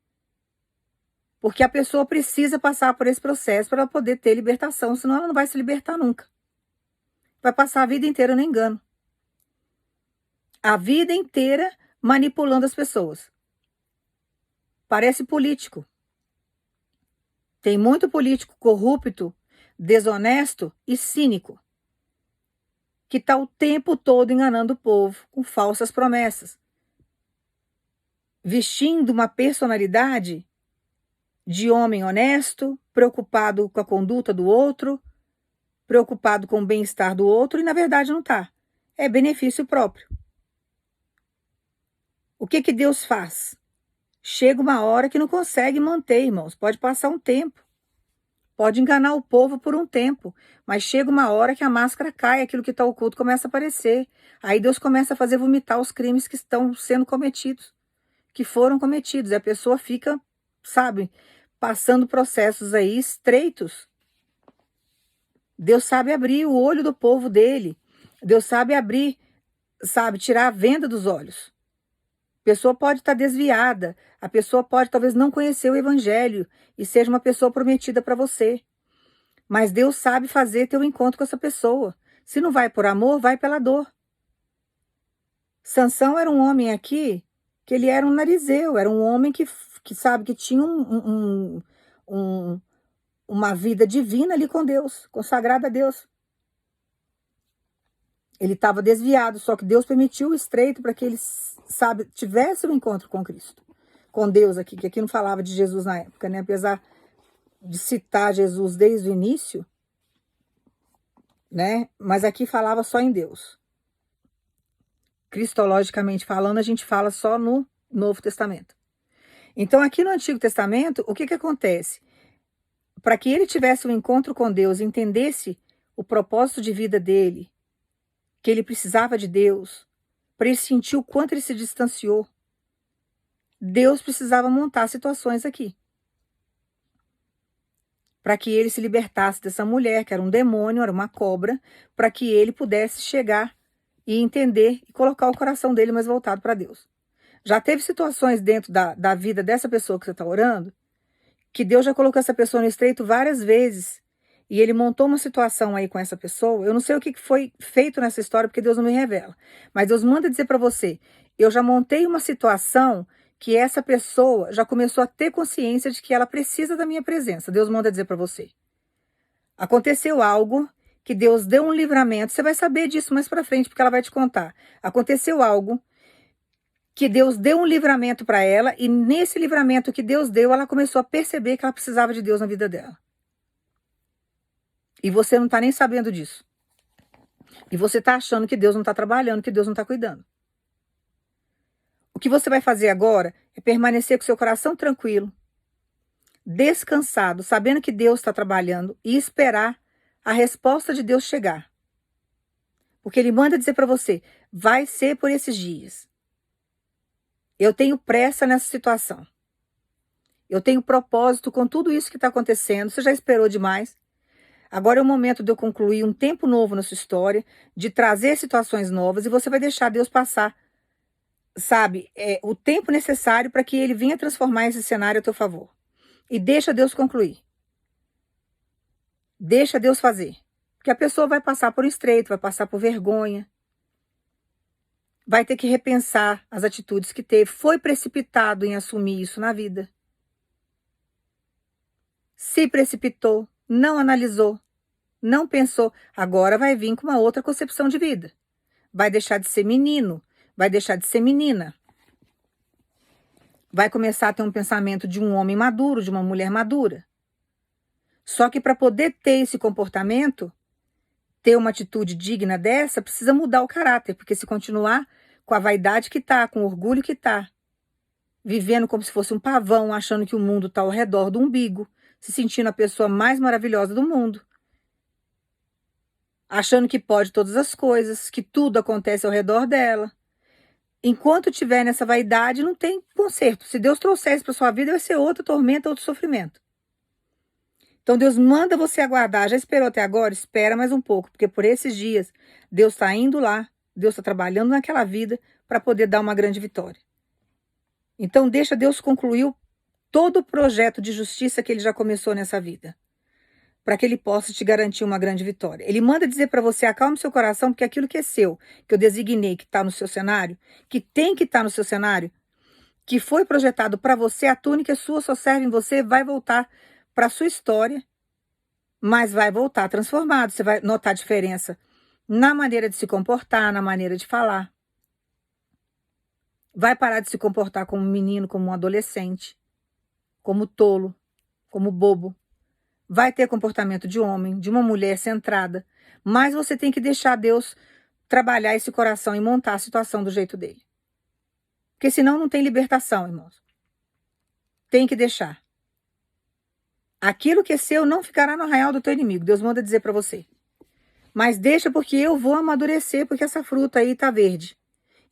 porque a pessoa precisa passar por esse processo para ela poder ter libertação, senão ela não vai se libertar nunca. Vai passar a vida inteira no engano. A vida inteira manipulando as pessoas. Parece político. Tem muito político corrupto, desonesto e cínico, que está o tempo todo enganando o povo com falsas promessas, vestindo uma personalidade de homem honesto, preocupado com a conduta do outro, preocupado com o bem-estar do outro, e na verdade não está. É benefício próprio. O que Deus faz? Chega uma hora que não consegue manter, irmãos. Pode passar um tempo. Pode enganar o povo por um tempo. Mas chega uma hora que a máscara cai, aquilo que está oculto começa a aparecer. Aí Deus começa a fazer vomitar os crimes que estão sendo cometidos, que foram cometidos. E a pessoa fica, sabe, passando processos aí estreitos. Deus sabe abrir o olho do povo dele. Deus sabe abrir, sabe, tirar a venda dos olhos. A pessoa pode estar desviada. A pessoa pode talvez não conhecer o evangelho e seja uma pessoa prometida para você. Mas Deus sabe fazer teu encontro com essa pessoa. Se não vai por amor, vai pela dor. Sansão era um homem aqui que ele era um narizeu, era um homem que sabe, que tinha uma vida divina ali com Deus, consagrada a Deus. Ele estava desviado, só que Deus permitiu o estreito para que ele, sabe, tivesse um encontro com Cristo, com Deus aqui, que aqui não falava de Jesus na época, né? Apesar de citar Jesus desde o início, né? Mas aqui falava só em Deus. Cristologicamente falando, a gente fala só no Novo Testamento. Então, aqui no Antigo Testamento, o que acontece? Para que ele tivesse um encontro com Deus, entendesse o propósito de vida dele, que ele precisava de Deus, para ele sentir o quanto ele se distanciou, Deus precisava montar situações aqui, para que ele se libertasse dessa mulher, que era um demônio, era uma cobra, para que ele pudesse chegar e entender e colocar o coração dele mais voltado para Deus. Já teve situações dentro da vida dessa pessoa que você está orando, que Deus já colocou essa pessoa no estreito várias vezes, e ele montou uma situação aí com essa pessoa. Eu não sei o que foi feito nessa história, porque Deus não me revela. Mas Deus manda dizer para você: eu já montei uma situação que essa pessoa já começou a ter consciência de que ela precisa da minha presença. Deus manda dizer para você. Aconteceu algo que Deus deu um livramento. Você vai saber disso mais para frente, porque ela vai te contar. Aconteceu algo que Deus deu um livramento para ela, e nesse livramento que Deus deu, ela começou a perceber que ela precisava de Deus na vida dela. E você não está nem sabendo disso. E você está achando que Deus não está trabalhando, que Deus não está cuidando. O que você vai fazer agora é permanecer com seu coração tranquilo, descansado, sabendo que Deus está trabalhando, e esperar a resposta de Deus chegar. Porque Ele manda dizer para você, vai ser por esses dias. Eu tenho pressa nessa situação. Eu tenho propósito com tudo isso que está acontecendo. Você já esperou demais. Agora é o momento de eu concluir um tempo novo na sua história, de trazer situações novas, e você vai deixar Deus passar, sabe, o tempo necessário para que Ele venha transformar esse cenário a teu favor. E deixa Deus concluir. Deixa Deus fazer. Porque a pessoa vai passar por um estreito, vai passar por vergonha, vai ter que repensar as atitudes que teve, foi precipitado em assumir isso na vida. Se precipitou, não analisou, não pensou, agora vai vir com uma outra concepção de vida. Vai deixar de ser menino, vai deixar de ser menina. Vai começar a ter um pensamento de um homem maduro, de uma mulher madura. Só que para poder ter esse comportamento, ter uma atitude digna dessa, precisa mudar o caráter, porque se continuar com a vaidade que tá, com o orgulho que tá, vivendo como se fosse um pavão, achando que o mundo tá ao redor do umbigo, se sentindo a pessoa mais maravilhosa do mundo, achando que pode todas as coisas, que tudo acontece ao redor dela. Enquanto tiver nessa vaidade, não tem conserto. Se Deus trouxer isso para sua vida, vai ser outra tormenta, outro sofrimento. Então Deus manda você aguardar. Já esperou até agora? Espera mais um pouco, porque por esses dias Deus está indo lá, Deus está trabalhando naquela vida para poder dar uma grande vitória. Então deixa Deus concluir todo o projeto de justiça que Ele já começou nessa vida, para que Ele possa te garantir uma grande vitória. Ele manda dizer para você, acalme seu coração, porque aquilo que é seu, que eu designei que está no seu cenário, que tem que estar no seu cenário, que foi projetado para você, a túnica é sua, só serve em você, vai voltar para a sua história, mas vai voltar transformado. Você vai notar a diferença na maneira de se comportar, na maneira de falar. Vai parar de se comportar como um menino, como um adolescente, como tolo, como bobo. Vai ter comportamento de homem, de uma mulher centrada, mas você tem que deixar Deus trabalhar esse coração e montar a situação do jeito dele. Porque senão não tem libertação, irmãos. Tem que deixar. Aquilo que é seu não ficará no arraial do teu inimigo. Deus manda dizer para você. Mas deixa, porque eu vou amadurecer, porque essa fruta aí tá verde.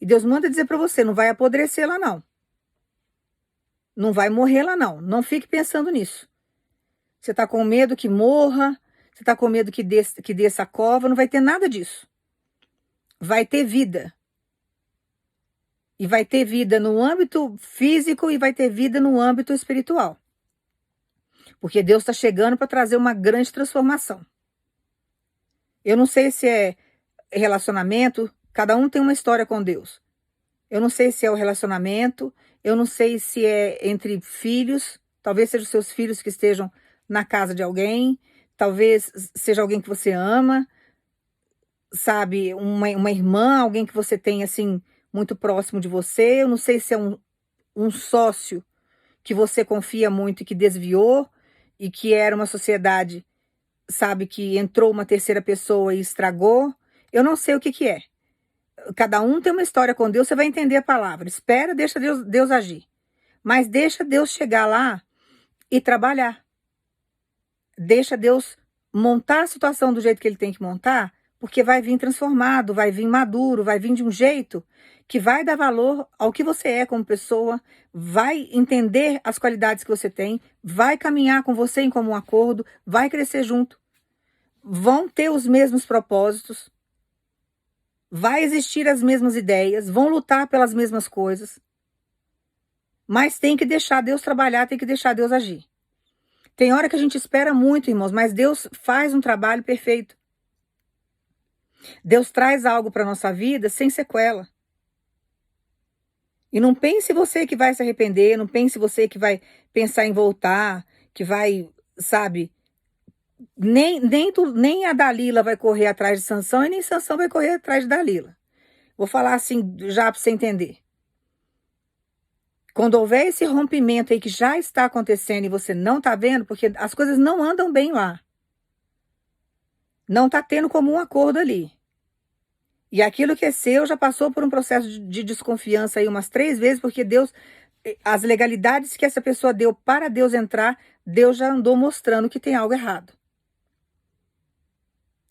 E Deus manda dizer para você, não vai apodrecer lá não. Não vai morrer lá não. Não fique pensando nisso. Você tá com medo que morra, você tá com medo que desça a cova, não vai ter nada disso. Vai ter vida. E vai ter vida no âmbito físico e vai ter vida no âmbito espiritual. Porque Deus está chegando para trazer uma grande transformação. Eu não sei se é relacionamento, cada um tem uma história com Deus. Eu não sei se é o relacionamento, eu não sei se é entre filhos, talvez sejam os seus filhos que estejam na casa de alguém, talvez seja alguém que você ama, sabe, uma irmã, alguém que você tem assim muito próximo de você. Eu não sei se é um sócio que você confia muito e que desviou, e que era uma sociedade, sabe, que entrou uma terceira pessoa e estragou. Eu não sei o que é. Cada um tem uma história com Deus, você vai entender a palavra. Espera, deixa Deus agir. Mas deixa Deus chegar lá e trabalhar. Deixa Deus montar a situação do jeito que Ele tem que montar, porque vai vir transformado, vai vir maduro, vai vir de um jeito que vai dar valor ao que você é como pessoa, vai entender as qualidades que você tem, vai caminhar com você em comum acordo, vai crescer junto, vão ter os mesmos propósitos, vai existir as mesmas ideias, vão lutar pelas mesmas coisas, mas tem que deixar Deus trabalhar, tem que deixar Deus agir. Tem hora que a gente espera muito, irmãos, mas Deus faz um trabalho perfeito. Deus traz algo para a nossa vida sem sequela. E não pense você que vai se arrepender, não pense você que vai pensar em voltar, que vai, sabe, nem a Dalila vai correr atrás de Sansão e nem Sansão vai correr atrás de Dalila. Vou falar assim já para você entender. Quando houver esse rompimento aí que já está acontecendo e você não está vendo, porque as coisas não andam bem lá. Não está tendo como um acordo ali. E aquilo que é seu já passou por um processo de desconfiança aí umas 3 vezes, porque Deus, as legalidades que essa pessoa deu para Deus entrar, Deus já andou mostrando que tem algo errado.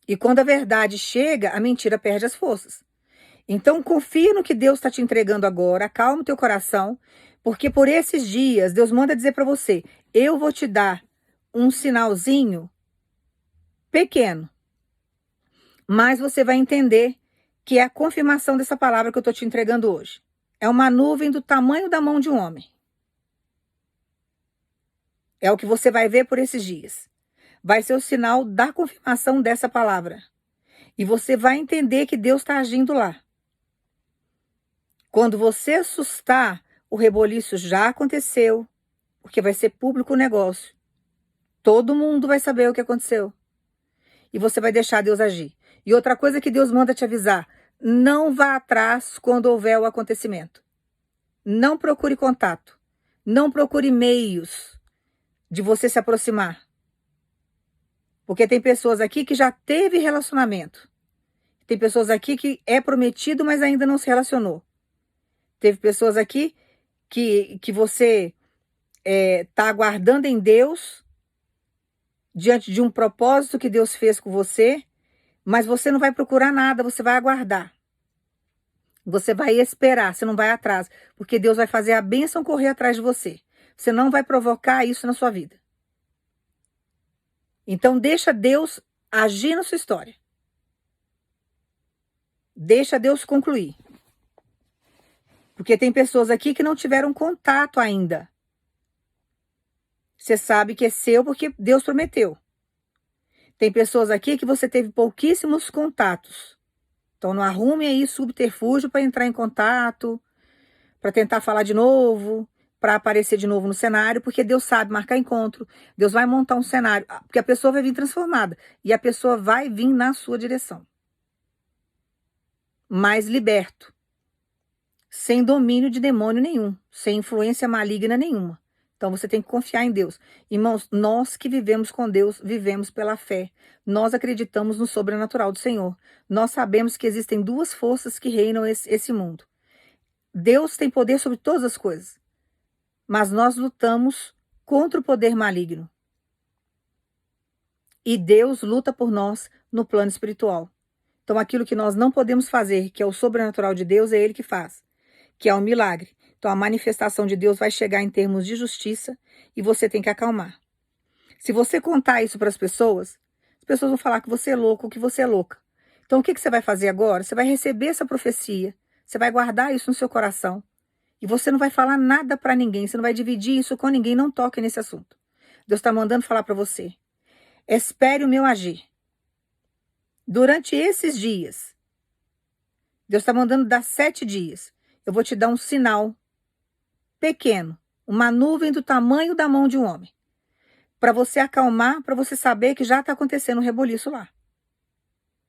E quando a verdade chega, a mentira perde as forças. Então confia no que Deus está te entregando agora, acalma o teu coração, porque por esses dias Deus manda dizer para você, eu vou te dar um sinalzinho pequeno, mas você vai entender que é a confirmação dessa palavra que eu estou te entregando hoje. É uma nuvem do tamanho da mão de um homem. É o que você vai ver por esses dias. Vai ser o sinal da confirmação dessa palavra. E você vai entender que Deus está agindo lá. Quando você assustar, o reboliço já aconteceu, porque vai ser público o negócio. Todo mundo vai saber o que aconteceu. E você vai deixar Deus agir. E outra coisa que Deus manda te avisar, não vá atrás quando houver o acontecimento. Não procure contato. Não procure meios de você se aproximar. Porque tem pessoas aqui que já teve relacionamento. Tem pessoas aqui que é prometido, mas ainda não se relacionou. Teve pessoas aqui que você está aguardando em Deus, diante de um propósito que Deus fez com você, mas você não vai procurar nada, você vai aguardar. Você vai esperar, você não vai atrás, porque Deus vai fazer a bênção correr atrás de você. Você não vai provocar isso na sua vida. Então deixa Deus agir na sua história. Deixa Deus concluir. Porque tem pessoas aqui que não tiveram contato ainda. Você sabe que é seu porque Deus prometeu. Tem pessoas aqui que você teve pouquíssimos contatos. Então não arrume aí subterfúgio para entrar em contato, para tentar falar de novo, para aparecer de novo no cenário, porque Deus sabe marcar encontro. Deus vai montar um cenário, porque a pessoa vai vir transformada e a pessoa vai vir na sua direção. Mais liberto. Sem domínio de demônio nenhum, sem influência maligna nenhuma. Então você tem que confiar em Deus. Irmãos, nós que vivemos com Deus, vivemos pela fé. Nós acreditamos no sobrenatural do Senhor. Nós sabemos que existem 2 forças que reinam esse mundo. Deus tem poder sobre todas as coisas. Mas nós lutamos contra o poder maligno. E Deus luta por nós no plano espiritual. Então aquilo que nós não podemos fazer, que é o sobrenatural de Deus, é Ele que faz. Que é um milagre. Então a manifestação de Deus vai chegar em termos de justiça e você tem que acalmar. Se você contar isso para as pessoas vão falar que você é louco, que você é louca. Então o que você vai fazer agora? Você vai receber essa profecia, você vai guardar isso no seu coração e você não vai falar nada para ninguém, você não vai dividir isso com ninguém, não toque nesse assunto. Deus está mandando falar para você. Espere o meu agir. Durante esses dias, Deus está mandando dar 7 dias. Eu vou te dar um sinal pequeno, uma nuvem do tamanho da mão de um homem, para você acalmar, para você saber que já está acontecendo um reboliço lá.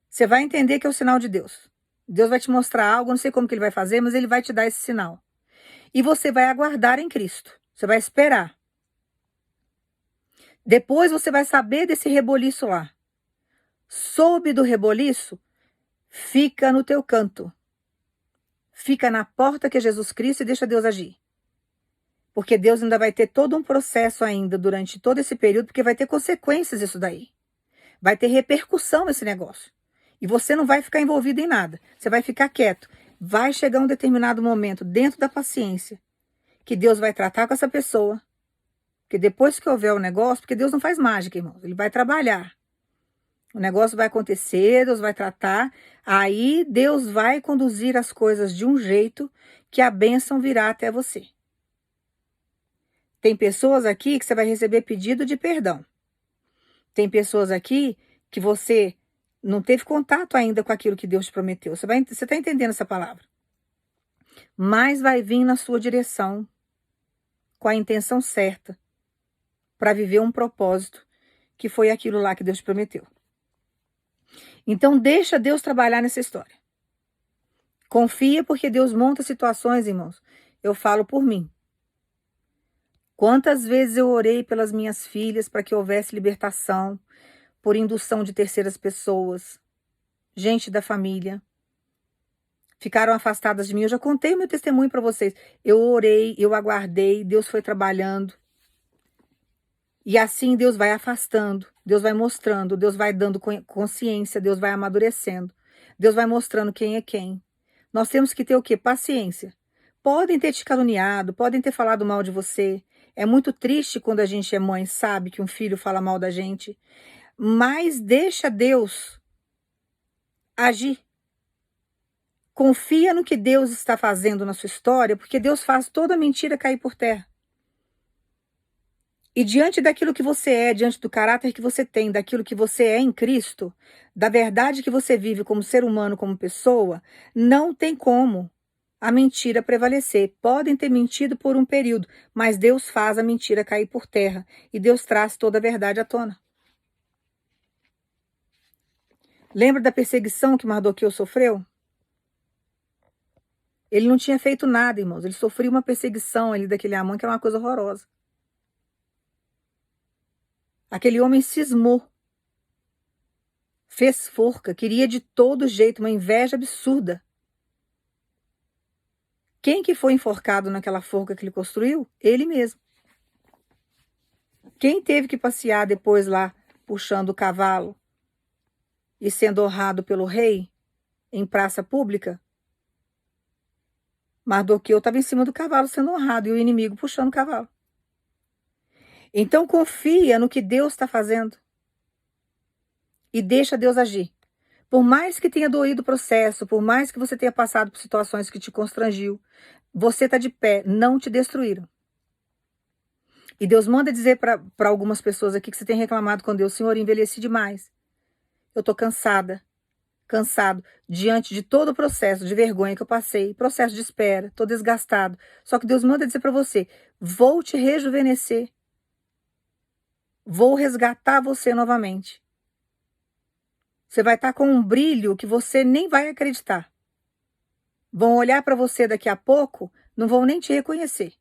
Você vai entender que é o sinal de Deus. Deus vai te mostrar algo, não sei como que Ele vai fazer, mas Ele vai te dar esse sinal. E você vai aguardar em Cristo. Você vai esperar. Depois você vai saber desse reboliço lá. Soube do reboliço, fica no teu canto. Fica na porta que é Jesus Cristo e deixa Deus agir. Porque Deus ainda vai ter todo um processo ainda durante todo esse período, porque vai ter consequências isso daí. Vai ter repercussão esse negócio. E você não vai ficar envolvido em nada. Você vai ficar quieto. Vai chegar um determinado momento, dentro da paciência, que Deus vai tratar com essa pessoa. Porque depois que houver o negócio, porque Deus não faz mágica, irmãos. Ele vai trabalhar. O negócio vai acontecer, Deus vai tratar. Aí Deus vai conduzir as coisas de um jeito que a bênção virá até você. Tem pessoas aqui que você vai receber pedido de perdão. Tem pessoas aqui que você não teve contato ainda com aquilo que Deus te prometeu. Você está entendendo essa palavra? mais vai vir na sua direção com a intenção certa para viver um propósito que foi aquilo lá que Deus te prometeu. Então deixa Deus trabalhar nessa história. Confia porque Deus monta situações, irmãos. Eu falo por mim. Quantas vezes eu orei pelas minhas filhas para que houvesse libertação por indução de terceiras pessoas, gente da família. Ficaram afastadas de mim. Eu já contei o meu testemunho para vocês. Eu orei, eu aguardei, Deus foi trabalhando. E assim Deus vai afastando, Deus vai mostrando, Deus vai dando consciência, Deus vai amadurecendo. Deus vai mostrando quem é quem. Nós temos que ter o quê? Paciência. Podem ter te caluniado, podem ter falado mal de você. É muito triste quando a gente é mãe, sabe que um filho fala mal da gente. Mas deixa Deus agir. Confia no que Deus está fazendo na sua história, porque Deus faz toda mentira cair por terra. E diante daquilo que você é, diante do caráter que você tem, daquilo que você é em Cristo, da verdade que você vive como ser humano, como pessoa, não tem como a mentira prevalecer. Podem ter mentido por um período, mas Deus faz a mentira cair por terra e Deus traz toda a verdade à tona. Lembra da perseguição que Mardoqueu sofreu? Ele não tinha feito nada, irmãos. Ele sofria uma perseguição ali daquele Amã, que era uma coisa horrorosa. Aquele homem cismou. Fez forca, queria de todo jeito, uma inveja absurda. Quem que foi enforcado naquela forca que ele construiu? Ele mesmo. Quem teve que passear depois lá, puxando o cavalo e sendo honrado pelo rei em praça pública? Mardoqueu estava em cima do cavalo sendo honrado e o inimigo puxando o cavalo. Então confia no que Deus está fazendo e deixa Deus agir. Por mais que tenha doído o processo, por mais que você tenha passado por situações que te constrangiu, você está de pé, não te destruíram. E Deus manda dizer para algumas pessoas aqui que você tem reclamado com Deus: Senhor, envelheci demais. Eu estou cansada, cansado, diante de todo o processo de vergonha que eu passei, processo de espera, estou desgastado. Só que Deus manda dizer para você: vou te rejuvenescer. Vou resgatar você novamente. Você vai estar com um brilho que você nem vai acreditar. Vão olhar para você daqui a pouco, não vão nem te reconhecer.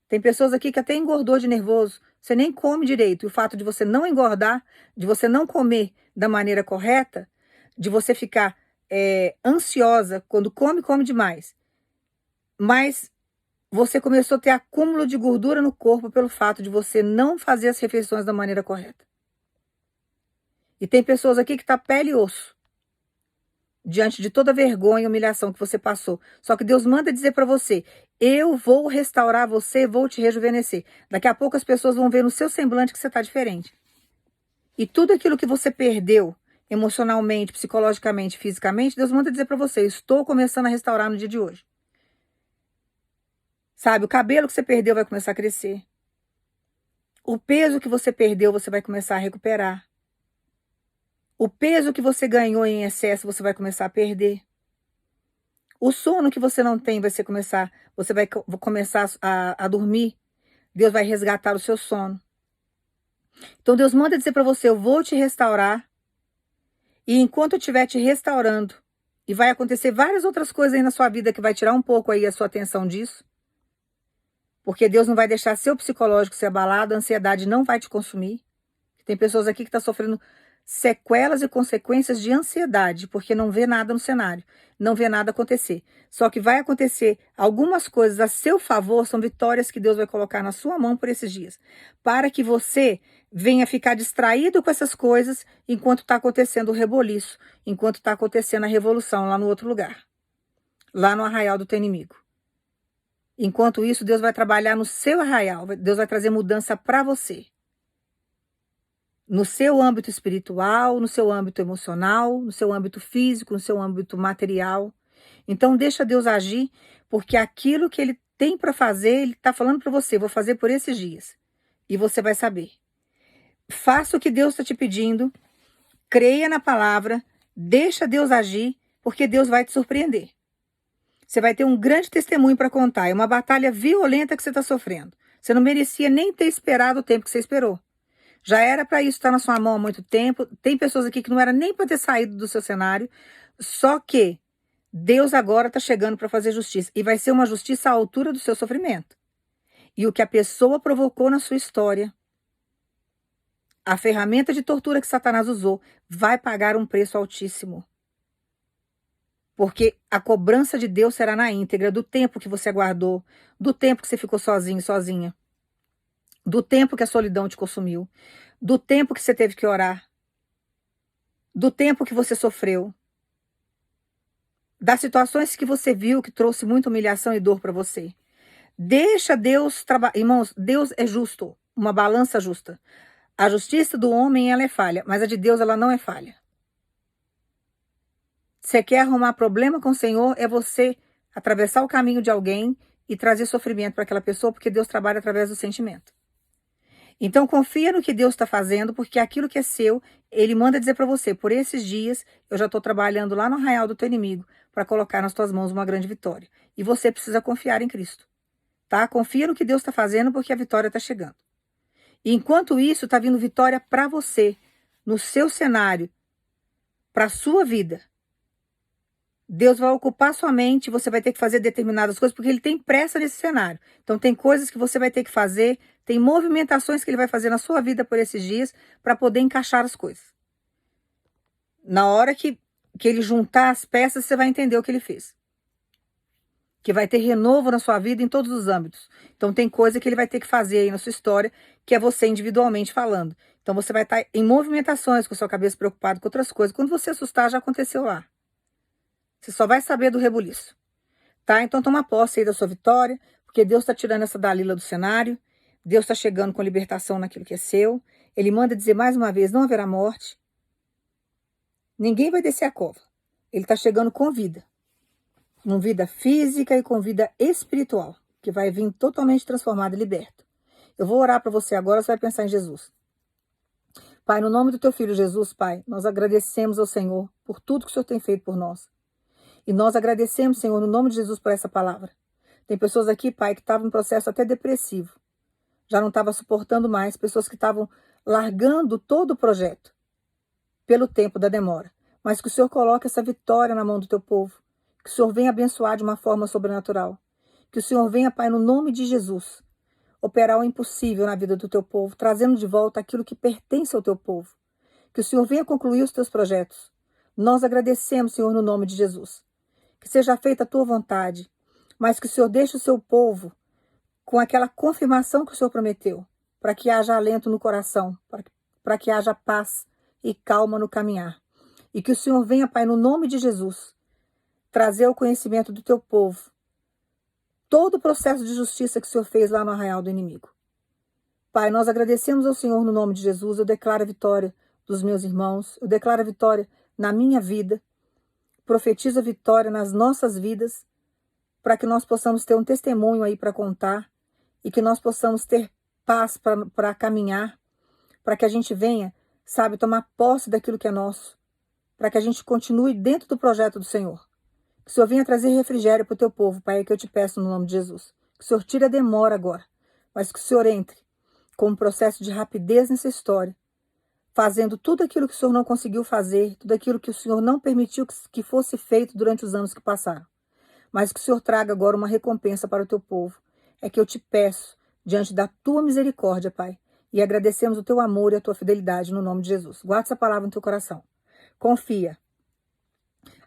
Tem pessoas aqui que até engordou de nervoso, você nem come direito. E o fato de você não engordar, de você não comer da maneira correta, de você ficar ansiosa quando come demais. Mas você começou a ter acúmulo de gordura no corpo pelo fato de você não fazer as refeições da maneira correta. E tem pessoas aqui que tá pele e osso, diante de toda a vergonha e humilhação que você passou. Só que Deus manda dizer para você: eu vou restaurar você, vou te rejuvenescer. Daqui a pouco as pessoas vão ver no seu semblante que você tá diferente. E tudo aquilo que você perdeu, emocionalmente, psicologicamente, fisicamente, Deus manda dizer para você: estou começando a restaurar no dia de hoje. Sabe, o cabelo que você perdeu vai começar a crescer. O peso que você perdeu, você vai começar a recuperar. O peso que você ganhou em excesso, você vai começar a perder. O sono que você não tem, você vai começar a dormir. Deus vai resgatar o seu sono. Então Deus manda dizer para você: eu vou te restaurar. E enquanto eu estiver te restaurando, e vai acontecer várias outras coisas aí na sua vida que vai tirar um pouco aí a sua atenção disso. Porque Deus não vai deixar seu psicológico ser abalado, a ansiedade não vai te consumir. Tem pessoas aqui que estão sofrendo sequelas e consequências de ansiedade, porque não vê nada no cenário, não vê nada acontecer. Só que vai acontecer algumas coisas a seu favor, são vitórias que Deus vai colocar na sua mão por esses dias, para que você venha ficar distraído com essas coisas enquanto está acontecendo o reboliço, enquanto está acontecendo a revolução lá no outro lugar, lá no arraial do teu inimigo. Enquanto isso, Deus vai trabalhar no seu arraial, Deus vai trazer mudança para você. No seu âmbito espiritual, no seu âmbito emocional, no seu âmbito físico, no seu âmbito material. Então deixa Deus agir, porque aquilo que Ele tem para fazer, Ele está falando para você: vou fazer por esses dias. E você vai saber. Faça o que Deus está te pedindo, creia na palavra, deixa Deus agir, porque Deus vai te surpreender. Você vai ter um grande testemunho para contar. É uma batalha violenta que você está sofrendo. Você não merecia nem ter esperado o tempo que você esperou. Já era para isso estar na sua mão há muito tempo. Tem pessoas aqui que não era nem para ter saído do seu cenário. Só que Deus agora está chegando para fazer justiça. E vai ser uma justiça à altura do seu sofrimento. E o que a pessoa provocou na sua história, a ferramenta de tortura que Satanás usou, vai pagar um preço altíssimo. Porque a cobrança de Deus será na íntegra do tempo que você aguardou, do tempo que você ficou sozinho, sozinha, do tempo que a solidão te consumiu, do tempo que você teve que orar, do tempo que você sofreu, das situações que você viu que trouxe muita humilhação e dor para você. Deixa Deus trabalhar. Irmãos, Deus é justo, uma balança justa. A justiça do homem, ela é falha, mas a de Deus, ela não é falha. Você quer arrumar problema com o Senhor, é você atravessar o caminho de alguém e trazer sofrimento para aquela pessoa, porque Deus trabalha através do sentimento. Então confia no que Deus está fazendo, porque aquilo que é seu, Ele manda dizer para você, por esses dias eu já estou trabalhando lá no arraial do teu inimigo para colocar nas tuas mãos uma grande vitória. E você precisa confiar em Cristo, tá? Confia no que Deus está fazendo, porque a vitória está chegando. E enquanto isso, está vindo vitória para você, no seu cenário, para a sua vida. Deus vai ocupar sua mente, você vai ter que fazer determinadas coisas, porque Ele tem pressa nesse cenário. Então tem coisas que você vai ter que fazer, tem movimentações que Ele vai fazer na sua vida por esses dias, para poder encaixar as coisas. Na hora que Ele juntar as peças, você vai entender o que Ele fez. Que vai ter renovo na sua vida em todos os âmbitos. Então tem coisa que Ele vai ter que fazer aí na sua história, que é você individualmente falando. Então você vai estar em movimentações, com a sua cabeça preocupada com outras coisas. Quando você assustar, já aconteceu lá. Você só vai saber do rebuliço, tá? Então toma posse aí da sua vitória, porque Deus está tirando essa Dalila do cenário, Deus está chegando com libertação naquilo que é seu, Ele manda dizer mais uma vez, não haverá morte, ninguém vai descer a cova, Ele está chegando com vida física e com vida espiritual, que vai vir totalmente transformado e liberto. Eu vou orar para você agora, você vai pensar em Jesus. Pai, no nome do teu filho Jesus, Pai, nós agradecemos ao Senhor por tudo que o Senhor tem feito por nós. E nós agradecemos, Senhor, no nome de Jesus, por essa palavra. Tem pessoas aqui, Pai, que estavam em processo até depressivo. Já não estavam suportando mais. Pessoas que estavam largando todo o projeto pelo tempo da demora. Mas que o Senhor coloque essa vitória na mão do teu povo. Que o Senhor venha abençoar de uma forma sobrenatural. Que o Senhor venha, Pai, no nome de Jesus, operar o impossível na vida do teu povo, trazendo de volta aquilo que pertence ao teu povo. Que o Senhor venha concluir os teus projetos. Nós agradecemos, Senhor, no nome de Jesus. Que seja feita a tua vontade, mas que o Senhor deixe o seu povo com aquela confirmação que o Senhor prometeu, para que haja alento no coração, para que haja paz e calma no caminhar. E que o Senhor venha, Pai, no nome de Jesus, trazer ao conhecimento do teu povo todo o processo de justiça que o Senhor fez lá no arraial do inimigo. Pai, nós agradecemos ao Senhor no nome de Jesus, eu declaro a vitória dos meus irmãos, eu declaro a vitória na minha vida, profetiza vitória nas nossas vidas, para que nós possamos ter um testemunho aí para contar e que nós possamos ter paz para caminhar, para que a gente venha, sabe, tomar posse daquilo que é nosso, para que a gente continue dentro do projeto do Senhor. Que o Senhor venha trazer refrigério para o teu povo, Pai, é que eu te peço no nome de Jesus. Que o Senhor tire a demora agora, mas que o Senhor entre com um processo de rapidez nessa história, fazendo tudo aquilo que o Senhor não conseguiu fazer, tudo aquilo que o Senhor não permitiu que fosse feito durante os anos que passaram. Mas que o Senhor traga agora uma recompensa para o teu povo. É que eu te peço, diante da tua misericórdia, Pai, e agradecemos o teu amor e a tua fidelidade no nome de Jesus. Guarda essa palavra no teu coração. Confia.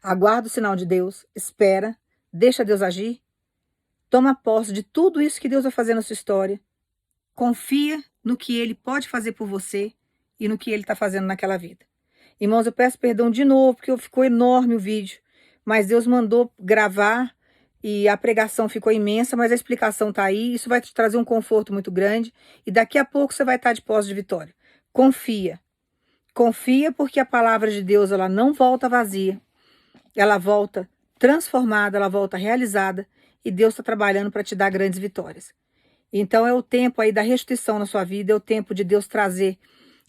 Aguarda o sinal de Deus, espera, deixa Deus agir, toma posse de tudo isso que Deus vai fazer na sua história. Confia no que Ele pode fazer por você e no que Ele está fazendo naquela vida. Irmãos, eu peço perdão de novo, porque ficou enorme o vídeo, mas Deus mandou gravar e a pregação ficou imensa, mas a explicação está aí, isso vai te trazer um conforto muito grande e daqui a pouco você vai estar de posse de vitória. Confia. Confia porque a palavra de Deus ela não volta vazia, ela volta transformada, ela volta realizada e Deus está trabalhando para te dar grandes vitórias. Então é o tempo aí da restituição na sua vida, é o tempo de Deus trazer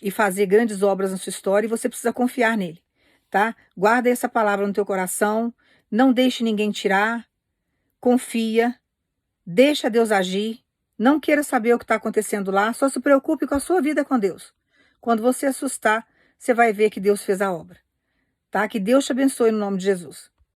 e fazer grandes obras na sua história e você precisa confiar nele, tá? Guarda essa palavra no teu coração, não deixe ninguém tirar, confia, deixa Deus agir, não queira saber o que está acontecendo lá, só se preocupe com a sua vida com Deus. Quando você assustar, você vai ver que Deus fez a obra, tá? Que Deus te abençoe no nome de Jesus.